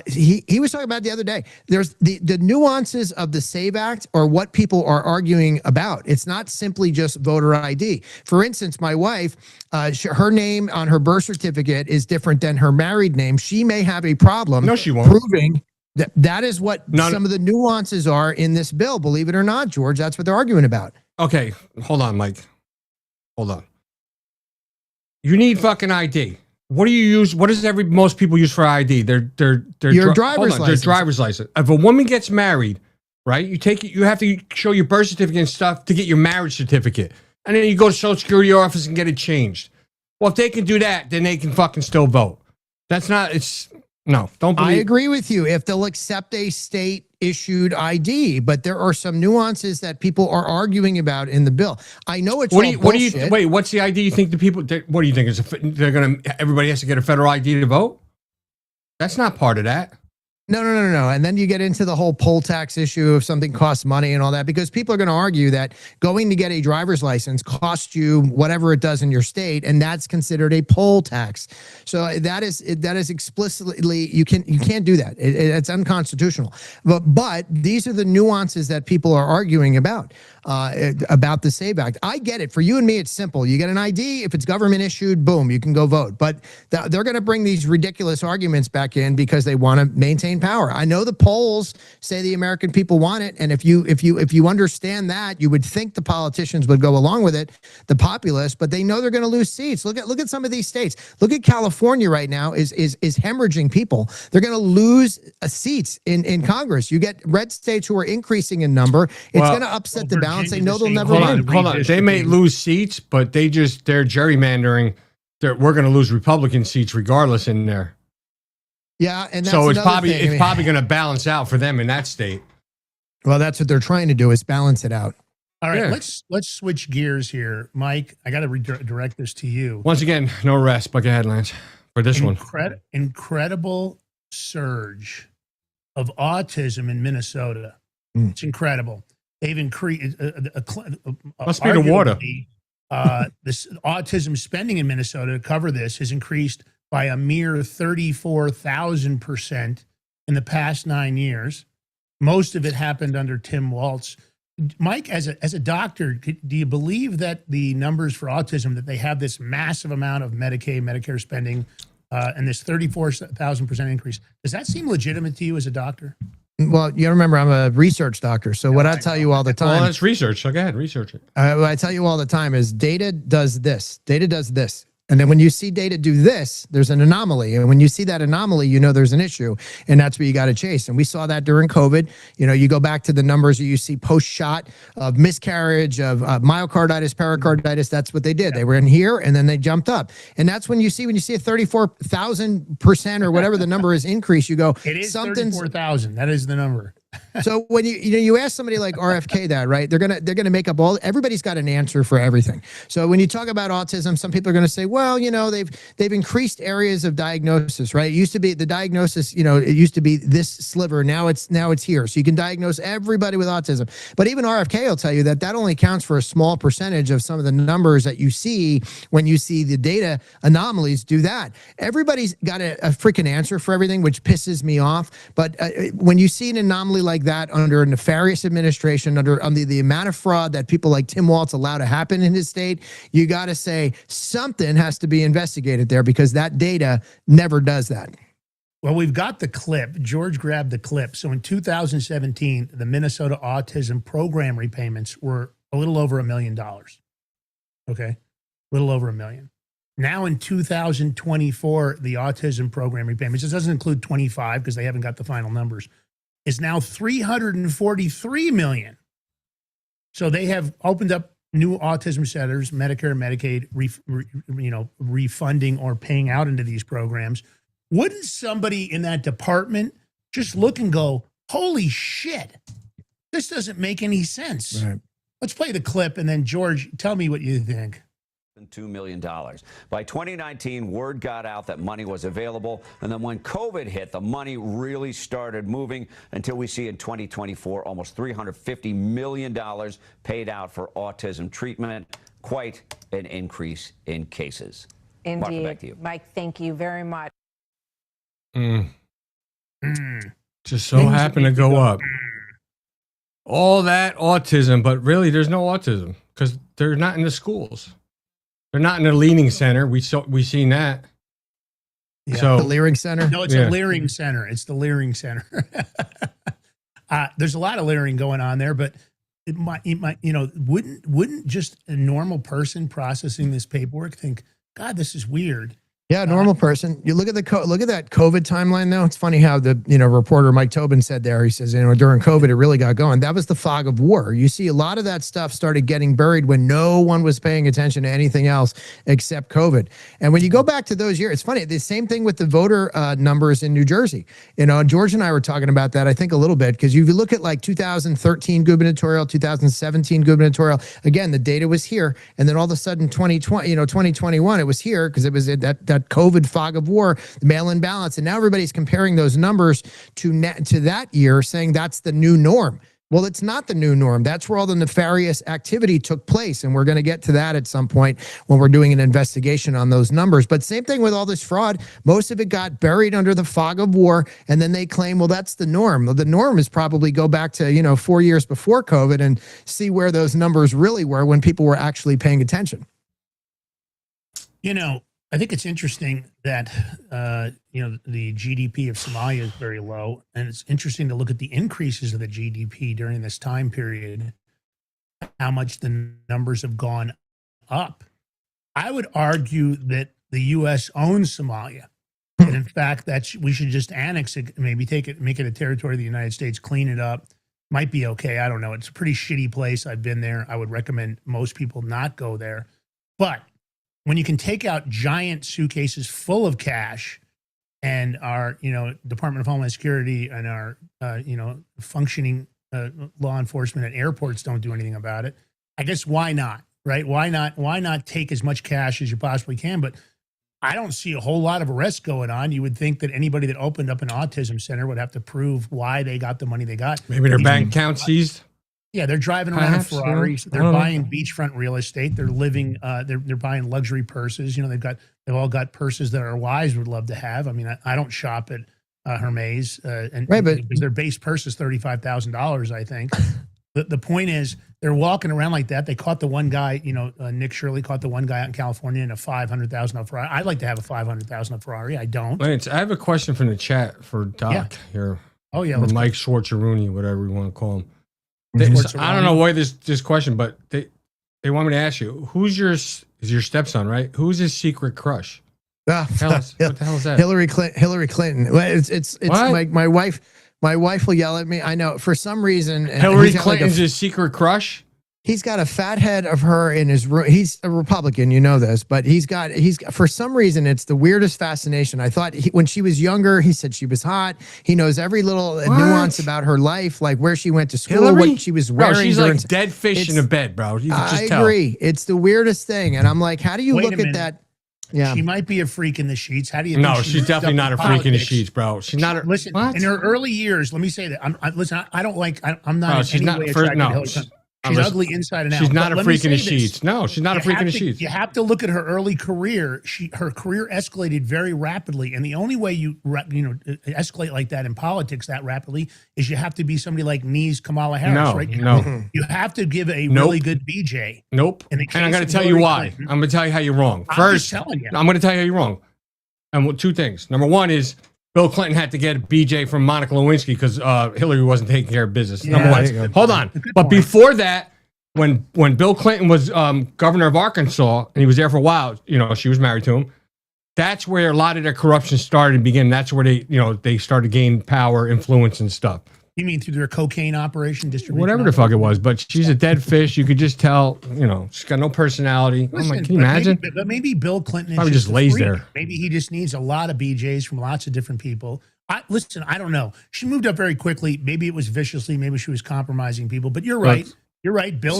He was talking about the other day. There's the nuances of the SAVE Act or what people are arguing about. It's not simply just voter ID. For instance, my wife, her name on her birth certificate is different than her married name. She may have a problem. No, she won't. Proving that is what some of the nuances are in this bill. Believe it or not, George, that's what they're arguing about. Okay, hold on, Mike. Hold on. You need fucking ID. What do you use? What does most people use for ID? Their driver's license. Their driver's license. If a woman gets married, right? You have to show your birth certificate and stuff to get your marriage certificate, and then you go to Social Security office and get it changed. Well, if they can do that, then they can fucking still vote. That's not. No, don't believe. I agree with you if they'll accept a state-issued ID, but there are some nuances that people are arguing about in the bill. I know it's wait, what's the ID you think the people, what do you think? Everybody has to get a federal ID to vote? That's not part of that. No. And then you get into the whole poll tax issue if something costs money and all that, because people are going to argue that going to get a driver's license costs you whatever it does in your state, and that's considered a poll tax. So that is explicitly you can't do that. It's unconstitutional. But these are the nuances that people are arguing about the SAVE Act. I get it. For you and me, it's simple. You get an ID. If it's government issued, boom, you can go vote. But they're going to bring these ridiculous arguments back in because they want to maintain power. I know the polls say the American people want it, and if you understand that, you would think the politicians would go along with it, the populace, but they know they're going to lose seats. Look at some of these states. Look at California right now is hemorrhaging people. They're going to lose seats in Congress. You get red states who are increasing in number. It's going to upset the balance. They know they'll never win. Hold on. They may lose seats, but they're gerrymandering. We're going to lose Republican seats regardless in there. Yeah, and that's so it's probably going to balance out for them in that state. Well, that's what they're trying to do, is balance it out. All right, let's switch gears here, Mike. I got to redirect this to you. Once again, no rest, but go ahead, Lance, for this one. Incredible surge of autism in Minnesota. It's incredible. They've increased. Must be the water. This autism spending in Minnesota to cover this has increased by a mere 34,000% in the past 9 years. Most of it happened under Tim Walz. Mike, as a doctor, do you believe that the numbers for autism, that they have this massive amount of Medicaid, Medicare spending, and this 34,000% increase, does that seem legitimate to you as a doctor? Well, you remember I'm a research doctor, so what I tell you all the time. Well, that's research. So go ahead, research it. What I tell you all the time is data does this. Data does this. And then when you see data do this, there's an anomaly. And when you see that anomaly, you know there's an issue. And that's what you got to chase. And we saw that during COVID. You know, you go back to the numbers that you see post-shot of miscarriage, of myocarditis, pericarditis. That's what they did. They were in here, and then they jumped up. And that's when you see a 34,000% or whatever the number is increase, you go, it is 34,000. That is the number. So when you ask somebody like RFK that, right, they're gonna make up everybody's got an answer for everything. So when you talk about autism, some people are gonna say, well, they've increased areas of diagnosis, right? It used to be the diagnosis, it used to be this sliver, now it's here. So you can diagnose everybody with autism. But even RFK will tell you that only counts for a small percentage of some of the numbers that you see when you see the data anomalies do that. Everybody's got a freaking answer for everything, which pisses me off. But when you see an anomaly like that under a nefarious administration, under the amount of fraud that people like Tim Walz allow to happen in his state, you got to say something has to be investigated there, because that data never does that. Well, we've got the clip. George grabbed the clip. So in 2017, the Minnesota Autism Program repayments were a little over $1 million. Okay, a little over $1 million. Now in 2024, the autism program repayments, this doesn't include 25 because they haven't got the final numbers, is now $343 million. So they have opened up new autism centers, Medicare and Medicaid, refunding or paying out into these programs. Wouldn't somebody in that department just look and go, holy shit, this doesn't make any sense? Right. Let's play the clip, and then George, tell me what you think. $2 million. By 2019, word got out that money was available, and then when COVID hit, the money really started moving until we see in 2024 almost $350 million paid out for autism treatment. Quite an increase in cases. Indeed. Back to you. Mike, thank you very much. Just so happened to go up. All that autism, but really there's no autism because they're not in the schools. They're not in the learning center. We seen that. Yeah, so the Leering Center. No, it's a Leering Center. It's the Leering Center. There's a lot of leering going on there, but it might wouldn't just a normal person processing this paperwork think, God, this is weird. Yeah, normal person. You look at look at that COVID timeline though. It's funny how the reporter Mike Tobin said there. He says during COVID it really got going. That was the fog of war. You see a lot of that stuff started getting buried when no one was paying attention to anything else except COVID. And when you go back to those years, it's funny. The same thing with the voter numbers in New Jersey. George and I were talking about that I think a little bit, because if you look at like 2013 gubernatorial, 2017 gubernatorial, again the data was here, and then all of a sudden 2020, 2021 it was here because it was that got COVID fog of war, the mail-in ballots, and now everybody's comparing those numbers to that year, saying that's the new norm. Well, it's not the new norm. That's where all the nefarious activity took place. And we're going to get to that at some point when we're doing an investigation on those numbers. But same thing with all this fraud. Most of it got buried under the fog of war. And then they claim, well, that's the norm. Well, the norm is probably go back to, 4 years before COVID and see where those numbers really were when people were actually paying attention. I think it's interesting that, the GDP of Somalia is very low. And it's interesting to look at the increases of the GDP during this time period, how much the numbers have gone up. I would argue that the U.S. owns Somalia. And in fact, we should just annex it, maybe make it a territory of the United States, clean it up. Might be okay. I don't know. It's a pretty shitty place. I've been there. I would recommend most people not go there. But when you can take out giant suitcases full of cash and our, Department of Homeland Security and our, functioning law enforcement at airports don't do anything about it, I guess why not, right? Why not take as much cash as you possibly can? But I don't see a whole lot of arrests going on. You would think that anybody that opened up an autism center would have to prove why they got the money they got. Maybe their bank account seized. Yeah, they're driving around in Ferraris. They're buying beachfront real estate. They're living. They're buying luxury purses. They've all got purses that our wives would love to have. I mean, I don't shop at Hermes, but because their base purse is $35,000, I think. The point is, they're walking around like that. They caught the one guy. Nick Shirley caught the one guy out in California in a $500,000 Ferrari. I'd like to have a $500,000 Ferrari. I don't. Lance, I have a question from the chat for Doc here. Oh yeah, or Mike Schwarzeruni, whatever you want to call him. I don't know why this question, but they want me to ask you, who's is your stepson, right? Who's his secret crush? What the hell is that? Hillary Clinton. Well, it's like my wife will yell at me. I know for some reason. Hillary Clinton's his secret crush? He's got a fat head of her in his room. He's a Republican, you know this, but he's got for some reason, it's the weirdest fascination. I thought when she was younger, he said she was hot. He knows every little nuance about her life, like where she went to school, Hillary? what she was wearing. Bro, she's like dead fish in a bed, bro. You can just tell. I agree. It's the weirdest thing. And I'm like, how do you look at that? Yeah. She might be a freak in the sheets. How do you? No, she's definitely not a freak in the sheets, bro. She's not. Listen, in her early years, let me say that. I don't like. I'm not in any way attracted to Hillary Clinton. She's ugly inside and out. She's not a freak in the sheets. No, she's not a freak in the sheets. You have to look at her early career. Her career escalated very rapidly, and the only way you escalate like that in politics that rapidly is you have to be somebody like Kamala Harris, right? No, you have to give a really good BJ. Nope. And I'm going to tell you why. I'm going to tell you how you're wrong. First, I'm going to tell you how you're wrong. And two things. Number one is Bill Clinton had to get a BJ from Monica Lewinsky because Hillary wasn't taking care of business. Number one. Hold on. But before that, when Bill Clinton was governor of Arkansas, and he was there for a while, she was married to him, that's where a lot of their corruption started and began. That's where they started gaining power, influence, and stuff. You mean through their cocaine operation, distribution? Whatever the fuck it was, but she's a dead fish. You could just tell, she's got no personality. Listen, can you imagine? Maybe Bill Clinton probably just lays there. Maybe he just needs a lot of BJs from lots of different people. Listen, I don't know. She moved up very quickly. Maybe it was viciously. Maybe she was compromising people. But you're right. You're right, Bill.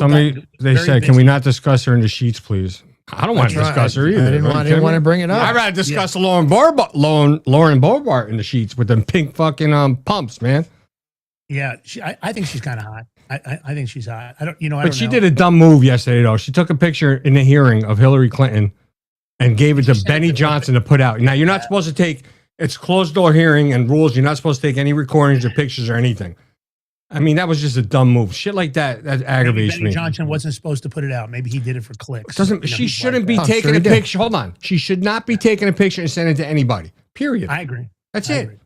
They said, can we not discuss her in the sheets, please? I don't want to discuss her either. I didn't want to bring it up. I'd rather discuss Lauren Boebert in the sheets with them pink fucking pumps, man. Yeah, I think she's kind of hot. I think she's hot. But she did a dumb move yesterday, though. She took a picture in the hearing of Hillary Clinton and gave it to Benny Johnson to put out. Now, you're not supposed to take, it's closed door hearing and rules. You're not supposed to take any recordings or pictures or anything. I mean, that was just a dumb move. Shit like that aggravates me. Benny Johnson wasn't supposed to put it out. Maybe he did it for clicks. She shouldn't be taking a picture. Hold on. She should not be taking a picture and sending it to anybody. Period. I agree. That's it.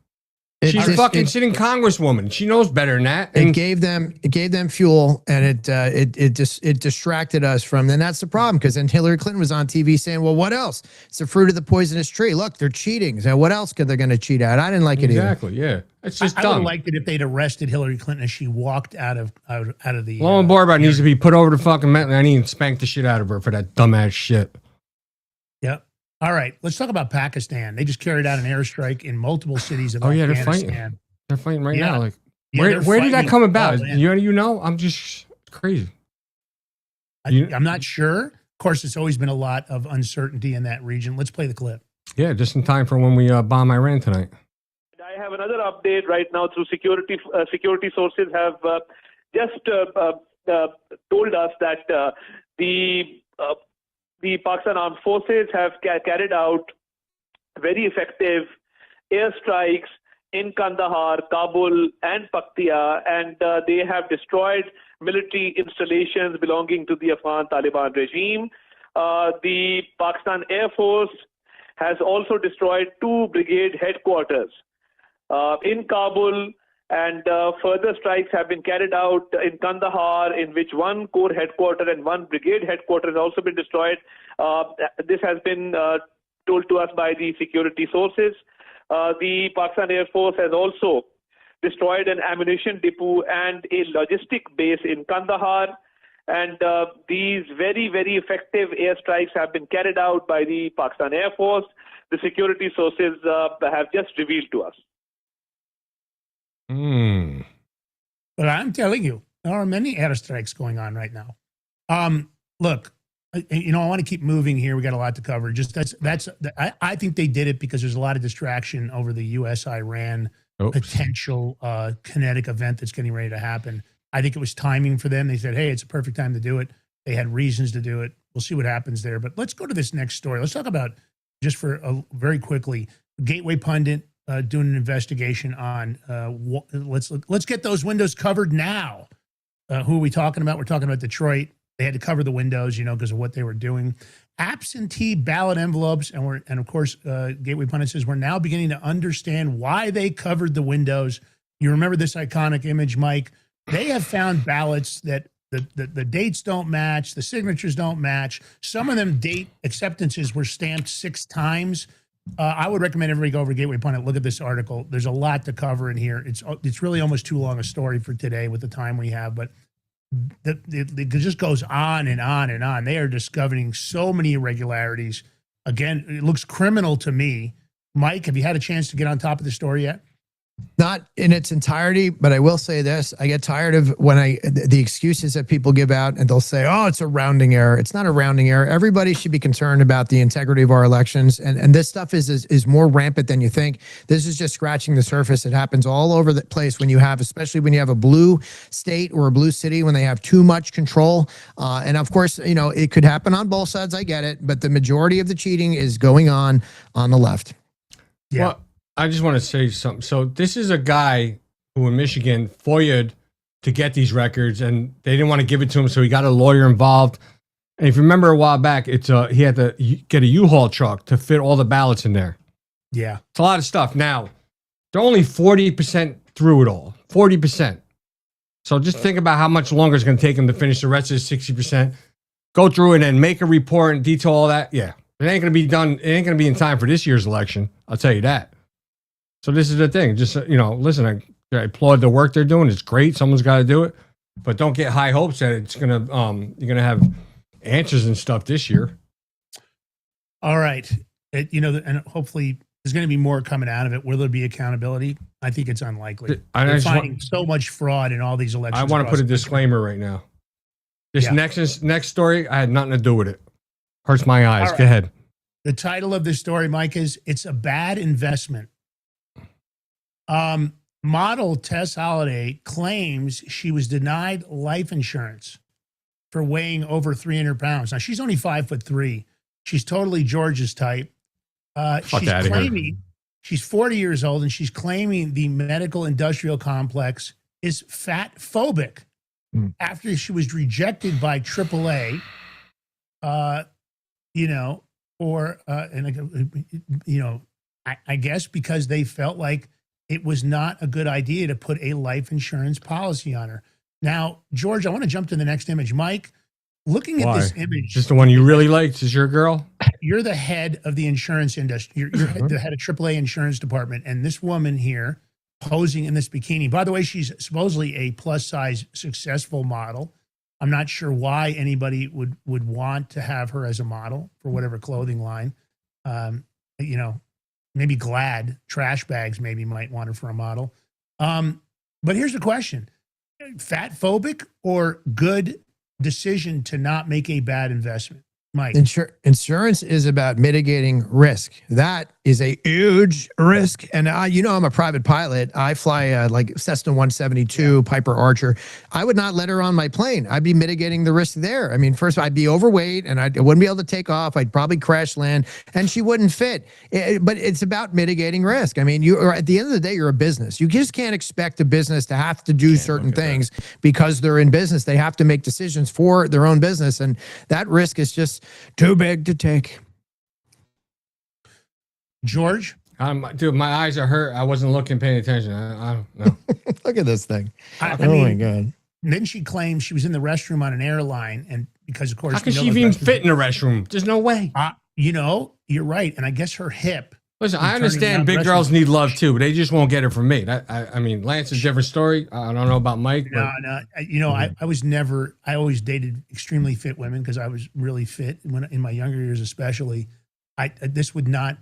She's a fucking sitting congresswoman. She knows better than that. It gave them fuel, and it distracted us from. Then that's the problem, because then Hillary Clinton was on TV saying, "Well, what else? It's the fruit of the poisonous tree. Look, they're cheating. So what else could they going to cheat at?" I didn't like it either. Exactly. Yeah, it's just dumb. I would have liked it if they'd arrested Hillary Clinton as she walked out of the. Lauren Boebert needs to be put over the fucking mat, and I need to spank the shit out of her for that dumbass shit. Yep. All right, let's talk about Pakistan. They just carried out an airstrike in multiple cities of Afghanistan. They're fighting. They're fighting right now. Like, where did that come about? I'm just crazy. I'm not sure. Of course, it's always been a lot of uncertainty in that region. Let's play the clip. Yeah, just in time for when we bomb Iran tonight. I have another update right now through security sources have just told us that the Pakistan Armed Forces have carried out very effective airstrikes in Kandahar, Kabul, and Paktia, and they have destroyed military installations belonging to the Afghan Taliban regime. The Pakistan Air Force has also destroyed 2 brigade headquarters in Kabul, and further strikes have been carried out in Kandahar, in which 1 corps headquarter and 1 brigade headquarter has also been destroyed. This has been told to us by the security sources. The Pakistan Air Force has also destroyed an ammunition depot and a logistic base in Kandahar. And these very, very effective airstrikes have been carried out by the Pakistan Air Force. The security sources have just revealed to us. But I'm telling you, there are many airstrikes going on right now. Look, I want to keep moving here. We got a lot to cover. I think they did it because there's a lot of distraction over the U.S.-Iran potential kinetic event that's getting ready to happen. I think it was timing for them. They said, hey, it's a perfect time to do it. They had reasons to do it. We'll see what happens there. But let's go to this next story. Let's talk about, just for very quickly, Gateway Pundit doing an investigation on, let's get those windows covered now. Who are we talking about? We're talking about Detroit. They had to cover the windows, because of what they were doing. Absentee ballot envelopes, and of course, Gateway Pundit says we're now beginning to understand why they covered the windows. You remember this iconic image, Mike? They have found ballots that the dates don't match, the signatures don't match. Some of them date acceptances were stamped 6 times. I would recommend everybody go over to Gateway Pundit, look at this article. There's a lot to cover in here. It's really almost too long a story for today with the time we have, but it just goes on and on and on. They are discovering so many irregularities. Again, it looks criminal to me. Mike, have you had a chance to get on top of the story yet? Not in its entirety, but I will say this. I get tired of when the excuses that people give out, and they'll say, oh, it's a rounding error. It's not a rounding error. Everybody should be concerned about the integrity of our elections. And this stuff is more rampant than you think. This is just scratching the surface. It happens all over the place especially when you have a blue state or a blue city, when they have too much control. And of course, it could happen on both sides. I get it. But the majority of the cheating is going on the left. Yeah. Well, I just want to say something. So this is a guy who in Michigan FOIA'd to get these records, and they didn't want to give it to him, so he got a lawyer involved. And if you remember a while back, he had to get a U-Haul truck to fit all the ballots in there. Yeah. It's a lot of stuff. Now, they're only 40% through it all. 40%. So just think about how much longer it's going to take him to finish the rest of the 60%. Go through it and make a report and detail all that. Yeah. It ain't going to be done. It ain't going to be in time for this year's election. I'll tell you that. So this is the thing. Just, listen, I applaud the work they're doing. It's great. Someone's got to do it. But don't get high hopes that it's going to, you're going to have answers and stuff this year. All right. And hopefully there's going to be more coming out of it. Will there be accountability? I think it's unlikely. They're finding so much fraud in all these elections. I want to put a disclaimer right now. This next story, I had nothing to do with it. Hurts my eyes. Right. Go ahead. The title of this story, Mike, is It's a Bad Investment. Model Tess Holliday claims she was denied life insurance for weighing over 300 pounds. Now, she's only 5'3". She's totally George's type. She's 40 years old, and she's claiming the medical industrial complex is fat phobic after she was rejected by AAA, I guess because they felt like it was not a good idea to put a life insurance policy on her. Now, George, I want to jump to the next image. Mike, looking at this image. Just the one you really liked is your girl? You're the head of the insurance industry. You're the head of AAA insurance department. And this woman here posing in this bikini, by the way, she's supposedly a plus size successful model. I'm not sure why anybody would want to have her as a model for whatever clothing line. Maybe Glad trash bags maybe might want her for a model. But here's the question. Fat phobic or good decision to not make a bad investment? Mike. Insurance is about mitigating risk. That is a huge risk. And I'm a private pilot. I fly like Cessna 172, Piper Archer. I would not let her on my plane. I'd be mitigating the risk there. I mean, first, I'd be overweight and I wouldn't be able to take off. I'd probably crash land and she wouldn't fit. But it's about mitigating risk. I mean, at the end of the day, you're a business. You just can't expect a business to have to do certain things because they're in business. They have to make decisions for their own business. And that risk is just too big to take. George? Dude, my eyes are hurt. I wasn't looking, paying attention. I don't know. Look at this thing. I oh mean, my God. And then she claims she was in the restroom on an airline. And because, of course, how can she even fit in a restroom? There's no way. You're right. And I guess her hip. Listen, I understand big girls need love too, but they just won't get it from me. I mean, Lance is a different story. I don't know about Mike. No. I always dated extremely fit women because I was really fit in my younger years, especially. This would not,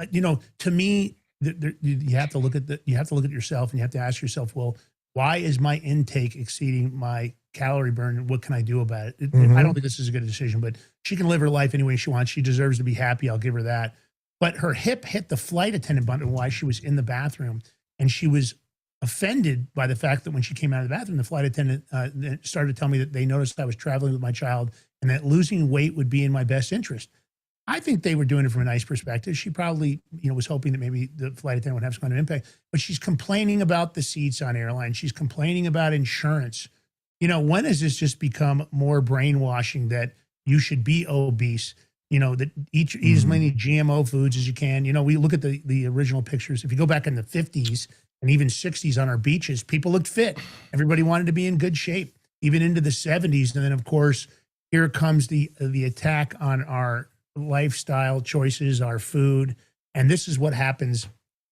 to me, you have to look at yourself and you have to ask yourself, well, why is my intake exceeding my calorie burn and what can I do about it? I don't think this is a good decision, but she can live her life any way she wants. She deserves to be happy. I'll give her that. But her hip hit the flight attendant button while she was in the bathroom. And she was offended by the fact that when she came out of the bathroom, the flight attendant started to tell me that they noticed I was traveling with my child and that losing weight would be in my best interest. I think they were doing it from a nice perspective. She probably, was hoping that maybe the flight attendant would have some kind of impact. But she's complaining about the seats on airlines. She's complaining about insurance. When has this just become more brainwashing that you should be obese? That eat as many GMO foods as you can. We look at the original pictures. If you go back in the 50s and even 60s on our beaches, people looked fit. Everybody wanted to be in good shape, even into the 70s. And then, of course, here comes the attack on our lifestyle choices, our food. And this is what happens.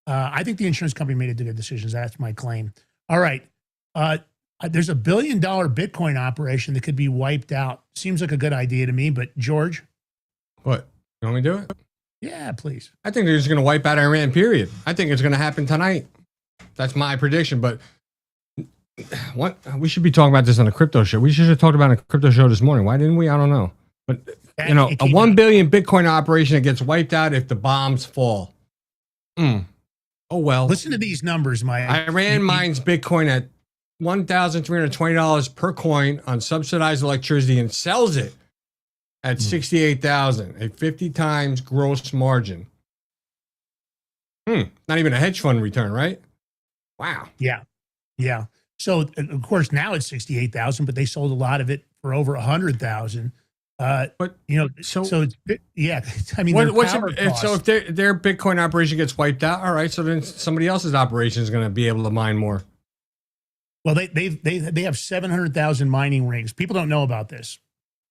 I think the insurance company made good decisions. That's my claim. All right. There's $1 billion Bitcoin operation that could be wiped out. Seems like a good idea to me, but George? What? You want me to do it? Yeah, please. I think they're just going to wipe out Iran, period. I think it's going to happen tonight. That's my prediction. But what we should be talking about this on a crypto show. We should have talked about it on a crypto show this morning. Why didn't we? I don't know. But, a 1 billion Bitcoin operation that gets wiped out if the bombs fall. Oh, well. Listen to these numbers, Mike. Iran mines Bitcoin at $1,320 per coin on subsidized electricity and sells it at $68,000, a 50 times gross margin. Not even a hedge fund return, right? Wow. Yeah. So of course now it's 68,000, but they sold a lot of it for over 100,000. I mean, so if their Bitcoin operation gets wiped out, all right, so then somebody else's operation is going to be able to mine more. Well, they have 700,000 mining rigs. People don't know about this.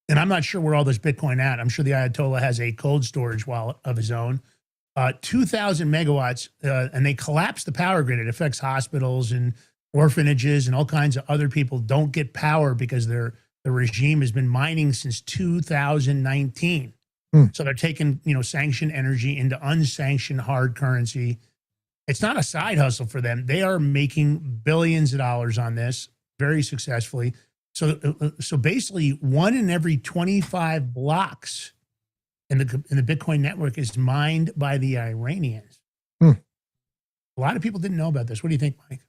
And I'm not sure where all this Bitcoin at. I'm sure the Ayatollah has a cold storage wallet of his own. 2,000 megawatts, and they collapse the power grid. It affects hospitals and orphanages and all kinds of other people don't get power because the regime has been mining since 2019. So they're taking, sanctioned energy into unsanctioned hard currency. It's not a side hustle for them. They are making billions of dollars on this very successfully. So basically, 1 in every 25 blocks in the Bitcoin network is mined by the Iranians. A lot of people didn't know about this. What do you think, Mike?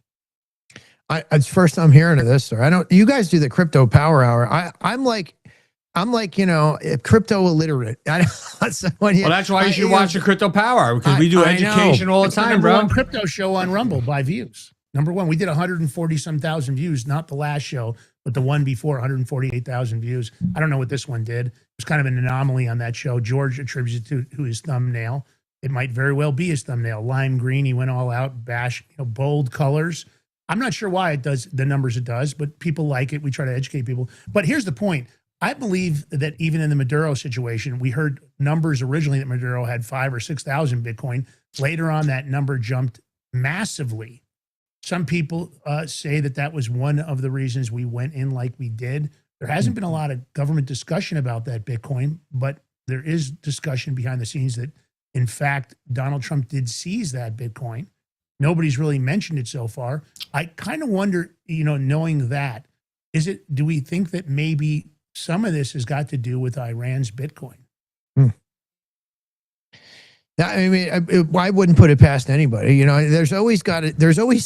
It's first time hearing of this, sir. You guys do the crypto power hour. I'm like, crypto illiterate. Well, that's why you should watch the crypto power hour, because we do education all the time, bro. One crypto show on Rumble by views. Number one, we did 140-some thousand views, not the last show, but the one before, 148,000 views. I don't know what this one did. It was kind of an anomaly on that show. George attributes it to his thumbnail. It might very well be his thumbnail. Lime green, he went all out, bash, bold colors. I'm not sure why it does the numbers it does, but people like it. We try to educate people. But here's the point. I believe that even in the Maduro situation, we heard numbers originally that Maduro had 5,000 or 6,000 Bitcoin. Later on, that number jumped massively. Some people say that was one of the reasons we went in like we did. There hasn't been a lot of government discussion about that Bitcoin, but there is discussion behind the scenes that, in fact, Donald Trump did seize that Bitcoin. Nobody's really mentioned it so far. I kind of wonder, knowing that, do we think that maybe some of this has got to do with Iran's Bitcoin. I mean, I wouldn't put it past anybody. You know, there's always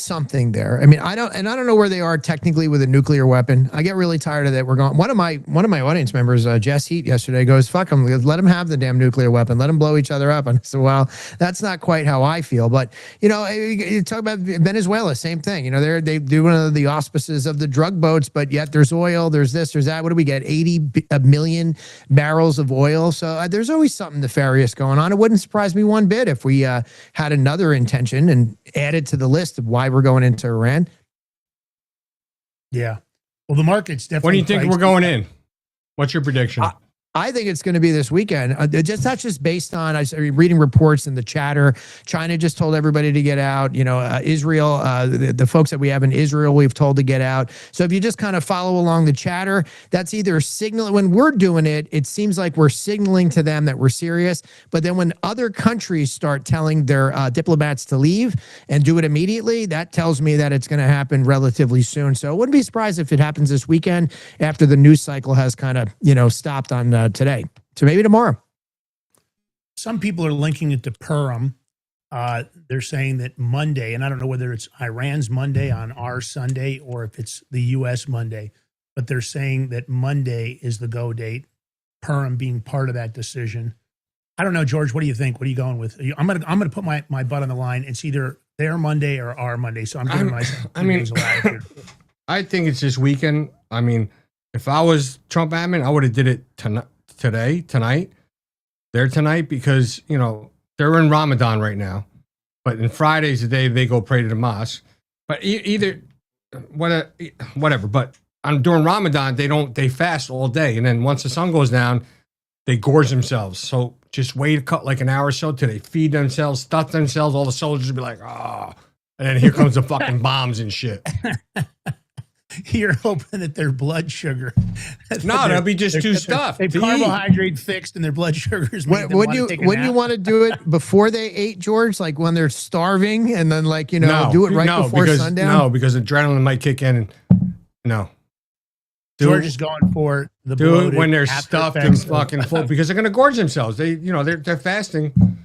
something there. I mean, I don't know where they are technically with a nuclear weapon. I get really tired of that. We're going. One of my audience members, Jess Heat, yesterday goes, "Fuck them. Let them have the damn nuclear weapon. Let them blow each other up." And I said, "Well, that's not quite how I feel." But you know, you talk about Venezuela, same thing. You know, they do one of the auspices of the drug boats, but yet there's oil, there's this, there's that. What do we get? 80 million barrels of oil. So there's always something nefarious going on. It wouldn't surprise me one bit if we had another intention and added to the list of why we're going into Iran. Yeah. Well, the market's definitely. What do you think we're going in? What's your prediction? I think it's going to be this weekend. That's just based on reading reports in the chatter. China just told everybody to get out. You know, Israel, the folks that we have in Israel, we've told to get out. So if you just kind of follow along the chatter, that's either signaling when we're doing it. It seems like we're signaling to them that we're serious. But then when other countries start telling their diplomats to leave and do it immediately, that tells me that it's going to happen relatively soon. So I wouldn't be surprised if it happens this weekend after the news cycle has kind of stopped on. Today. So maybe tomorrow. Some people are linking it to Purim. They're saying that Monday, and I don't know whether it's Iran's Monday on our Sunday or if it's the U.S. Monday, but they're saying that Monday is the go date, Purim being part of that decision. I don't know, George, what do you think? What are you going with? I'm gonna put my butt on the line. It's either their Monday or our Monday. So I'm giving myself 2 days of latitude. I think it's this weekend. I mean, if I was Trump admin, I would have did it tonight, they're tonight because, you know, they're in Ramadan right now, but in Friday's the day they go pray to the mosque. But either whatever. But during Ramadan, they fast all day, and then once the sun goes down, they gorge themselves. So just wait like an hour or so till they feed themselves, stuff themselves. All the soldiers will be like, oh, and then here comes the fucking bombs and shit. You're hoping that their blood sugar. No, that'll be just too stuffed. They've carbohydrate fixed and their blood sugars. Wouldn't you want to do it before they ate, George? Like when they're starving and then do it right before sundown? No, because adrenaline might kick in. George is going for the bloated when they're stuffed and fucking full because they're going to gorge themselves. They're fasting.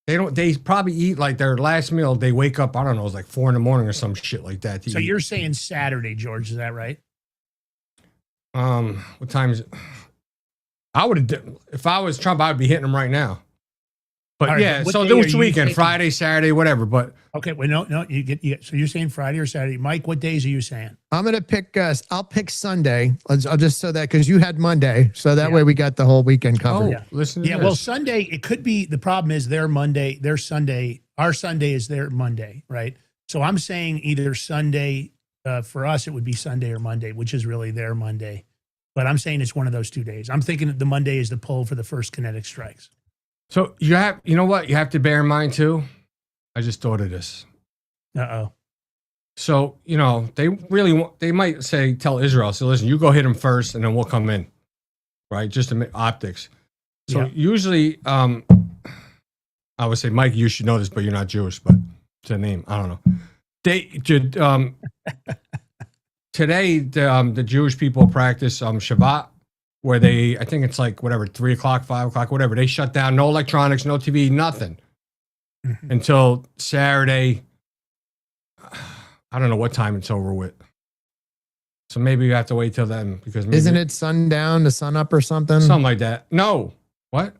They probably eat like their last meal. They wake up, I don't know, it's like 4 a.m. or some shit like that. So you're saying Saturday, George, is that right? What time is it? If I was Trump, I would be hitting them right now. But right, yeah, so this weekend, Friday, Saturday, whatever. But okay, well, no, you get. So you're saying Friday or Saturday, Mike? What days are you saying? I'm gonna pick. I'll pick Sunday. I'll just so that because you had Monday, so that way we got the whole weekend covered. Yeah. Listen. To this. Well, Sunday it could be. The problem is their Monday, their Sunday. Our Sunday is their Monday, right? So I'm saying either Sunday. For us, it would be Sunday or Monday, which is really their Monday. But I'm saying it's one of those 2 days. I'm thinking that the Monday is the poll for the first kinetic strikes. So you know what you have to bear in mind too? I just thought of this. Uh-oh. So, they might tell Israel, so listen, you go hit them first and then we'll come in, right? Just to make optics. So usually, I would say, Mike, you should know this, but you're not Jewish, but it's a name. I don't know. Today, the Jewish people practice Shabbat, where I think it's like whatever, 3 o'clock, 5 o'clock, whatever. They shut down, no electronics, no TV, nothing until Saturday. I don't know what time it's over with. So maybe you have to wait till then because isn't it sundown to sun up or something? Something like that. No, what?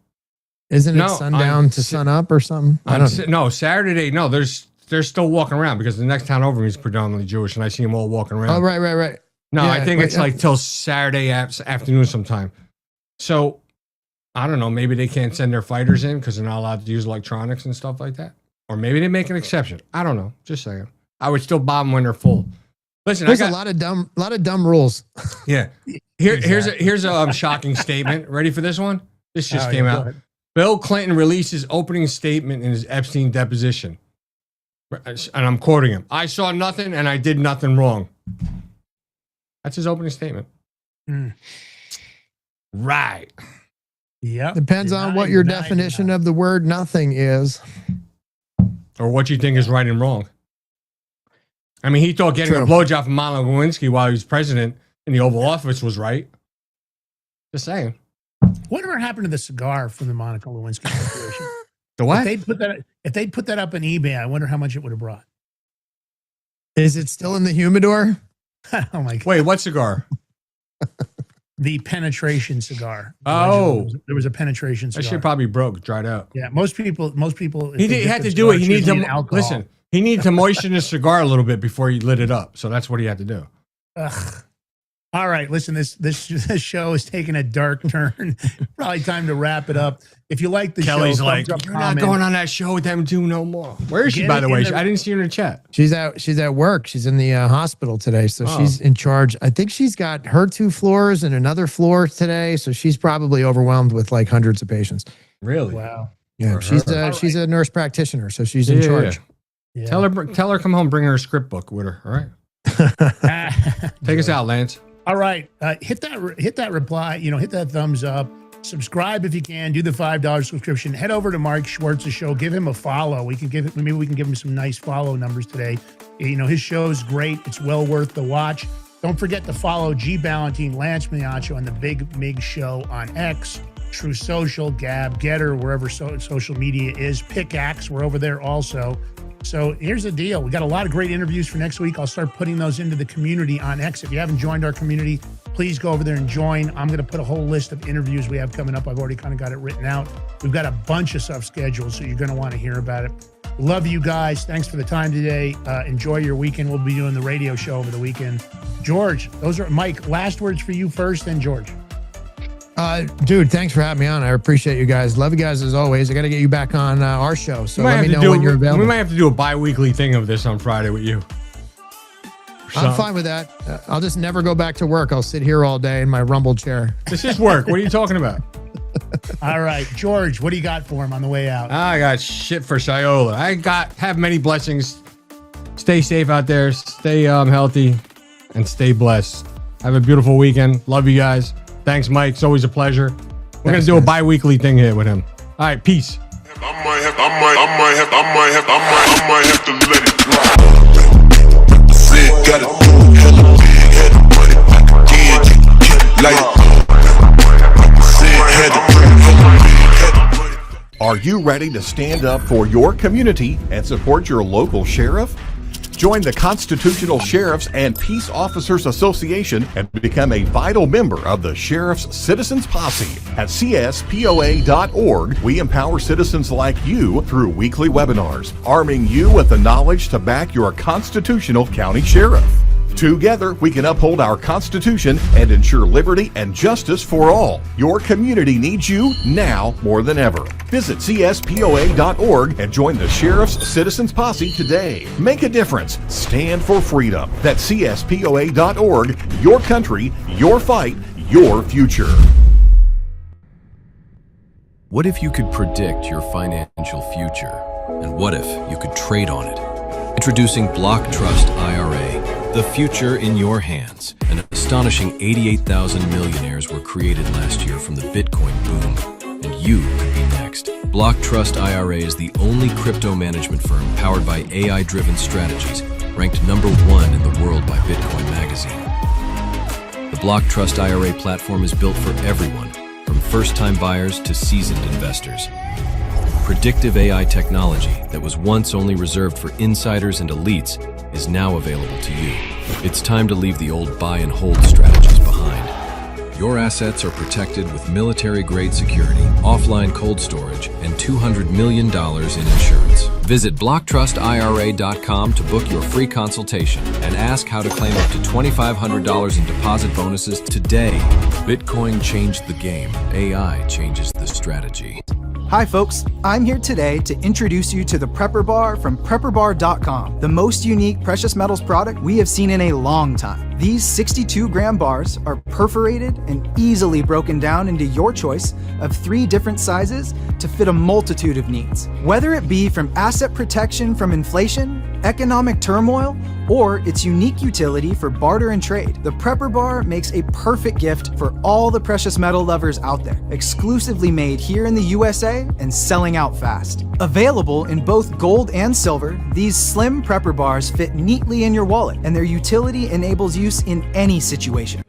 Isn't it sundown to sun up or something? I don't know. No, Saturday. No, they're still walking around because the next town over me is predominantly Jewish, and I see them all walking around. Oh, right. No, I think it's like till Saturday afternoon sometime. So, I don't know. Maybe they can't send their fighters in because they're not allowed to use electronics and stuff like that. Or maybe they make an exception. I don't know. Just saying. I would still bomb them when they're full. Listen, there's a lot of dumb rules. Yeah. Here's a shocking statement. Ready for this one? This just came out. Bill Clinton releases opening statement in his Epstein deposition. And I'm quoting him. I saw nothing and I did nothing wrong. That's his opening statement. Right. Yeah. Depends on what your definition of the word nothing is. Or what you think is right and wrong. I mean, he thought getting a blowjob from Monica Lewinsky while he was president in the Oval Office was right. Just saying. Whatever happened to the cigar from the Monica Lewinsky Corporation? The what? If they'd put that up on eBay, I wonder how much it would have brought. Is it still in the humidor? Oh my God. Wait, what cigar? The penetration cigar. Oh, there was a penetration cigar. That shit probably broke, dried out. Yeah, most people. He had to do it. He needed to listen. He needed to moisten his cigar a little bit before he lit it up. So that's what he had to do. Ugh. All right, listen. This show is taking a dark turn. Probably time to wrap it up. If you like the Kelly's show, like, thumbs up, you're not comment. going on that show with them two no more. Where is she, Get by it the in way? the- I didn't see her in the chat. She's at work. She's in the hospital today, so she's in charge. I think she's got her 2 floors and another floor today, so she's probably overwhelmed with like hundreds of patients. Really? Wow. Yeah, she's a nurse practitioner, so she's in charge. Yeah. Tell her come home, bring her a script book with her. All right. Take us out, Lance. All right, hit that reply. Hit that thumbs up. Subscribe if you can. Do the $5 subscription. Head over to Mark Schwartz's show. Give him a follow. Maybe we can give him some nice follow numbers today. His show is great. It's well worth the watch. Don't forget to follow G Ballantine, Lance Miaccio, and the Big Mig Show on X, True Social, Gab, Getter, wherever social media is. Pickaxe, we're over there also. So here's the deal. We got a lot of great interviews for next week. I'll start putting those into the community on X. If you haven't joined our community, please go over there and join. I'm going to put a whole list of interviews we have coming up. I've already kind of got it written out. We've got a bunch of stuff scheduled, so you're going to want to hear about it. Love you guys. Thanks for the time today. Enjoy your weekend. We'll be doing the radio show over the weekend. George, Mike, last words for you first, then George. Dude, thanks for having me on. I appreciate you guys. Love you guys as always. I got to get you back on our show. So let me know when you're available. We might have to do a bi-weekly thing of this on Friday with you. I'm fine with that. I'll just never go back to work. I'll sit here all day in my rumble chair. This is work. What are you talking about? All right, George, what do you got for him on the way out? I got shit for Shiola. Have many blessings. Stay safe out there. Stay healthy and stay blessed. Have a beautiful weekend. Love you guys. Thanks, Mike. It's always a pleasure. We're going to do a bi-weekly thing here with him. All right, peace. I might have to let it drop. Said got a hella big head of money. Again, like said had a hella big head of money. Are you ready to stand up for your community and support your local sheriff? Join the Constitutional Sheriffs and Peace Officers Association and become a vital member of the Sheriff's Citizens Posse. At cspoa.org, we empower citizens like you through weekly webinars, arming you with the knowledge to back your constitutional county sheriff. Together, we can uphold our Constitution and ensure liberty and justice for all. Your community needs you now more than ever. Visit cspoa.org and join the Sheriff's Citizens Posse today. Make a difference. Stand for freedom. That's cspoa.org. Your country, your fight, your future. What if you could predict your financial future? And what if you could trade on it? Introducing Block Trust IRA. The future in your hands. An astonishing 88,000 millionaires were created last year from the Bitcoin boom, and you could be next. Block Trust IRA is the only crypto management firm powered by AI-driven strategies, ranked #1 in the world by Bitcoin Magazine. The Block Trust IRA platform is built for everyone, from first-time buyers to seasoned investors. Predictive AI technology that was once only reserved for insiders and elites is now available to you. It's time to leave the old buy and hold strategies behind. Your assets are protected with military-grade security, offline cold storage, and $200 million in insurance. Visit blocktrustira.com to book your free consultation and ask how to claim up to $2,500 in deposit bonuses today. Bitcoin changed the game. AI changes the strategy. Hi folks, I'm here today to introduce you to the Prepper Bar from PrepperBar.com, the most unique precious metals product we have seen in a long time. These 62-gram bars are perforated and easily broken down into your choice of 3 different sizes to fit a multitude of needs. Whether it be from asset protection from inflation, economic turmoil, or its unique utility for barter and trade, the Prepper Bar makes a perfect gift for all the precious metal lovers out there. Exclusively made here in the USA and selling out fast. Available in both gold and silver, these slim Prepper Bars fit neatly in your wallet, and their utility enables use in any situation.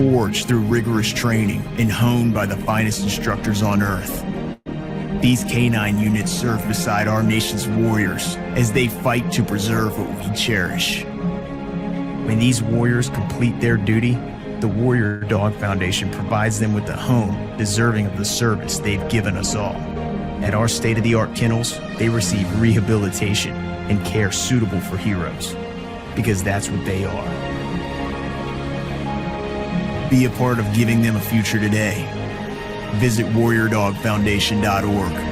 forged through rigorous training and honed by the finest instructors on earth. These canine units serve beside our nation's warriors as they fight to preserve what we cherish. When these warriors complete their duty, the Warrior Dog Foundation provides them with a home deserving of the service they've given us all. At our state-of-the-art kennels, they receive rehabilitation and care suitable for heroes, because that's what they are. Be a part of giving them a future today. Visit warriordogfoundation.org.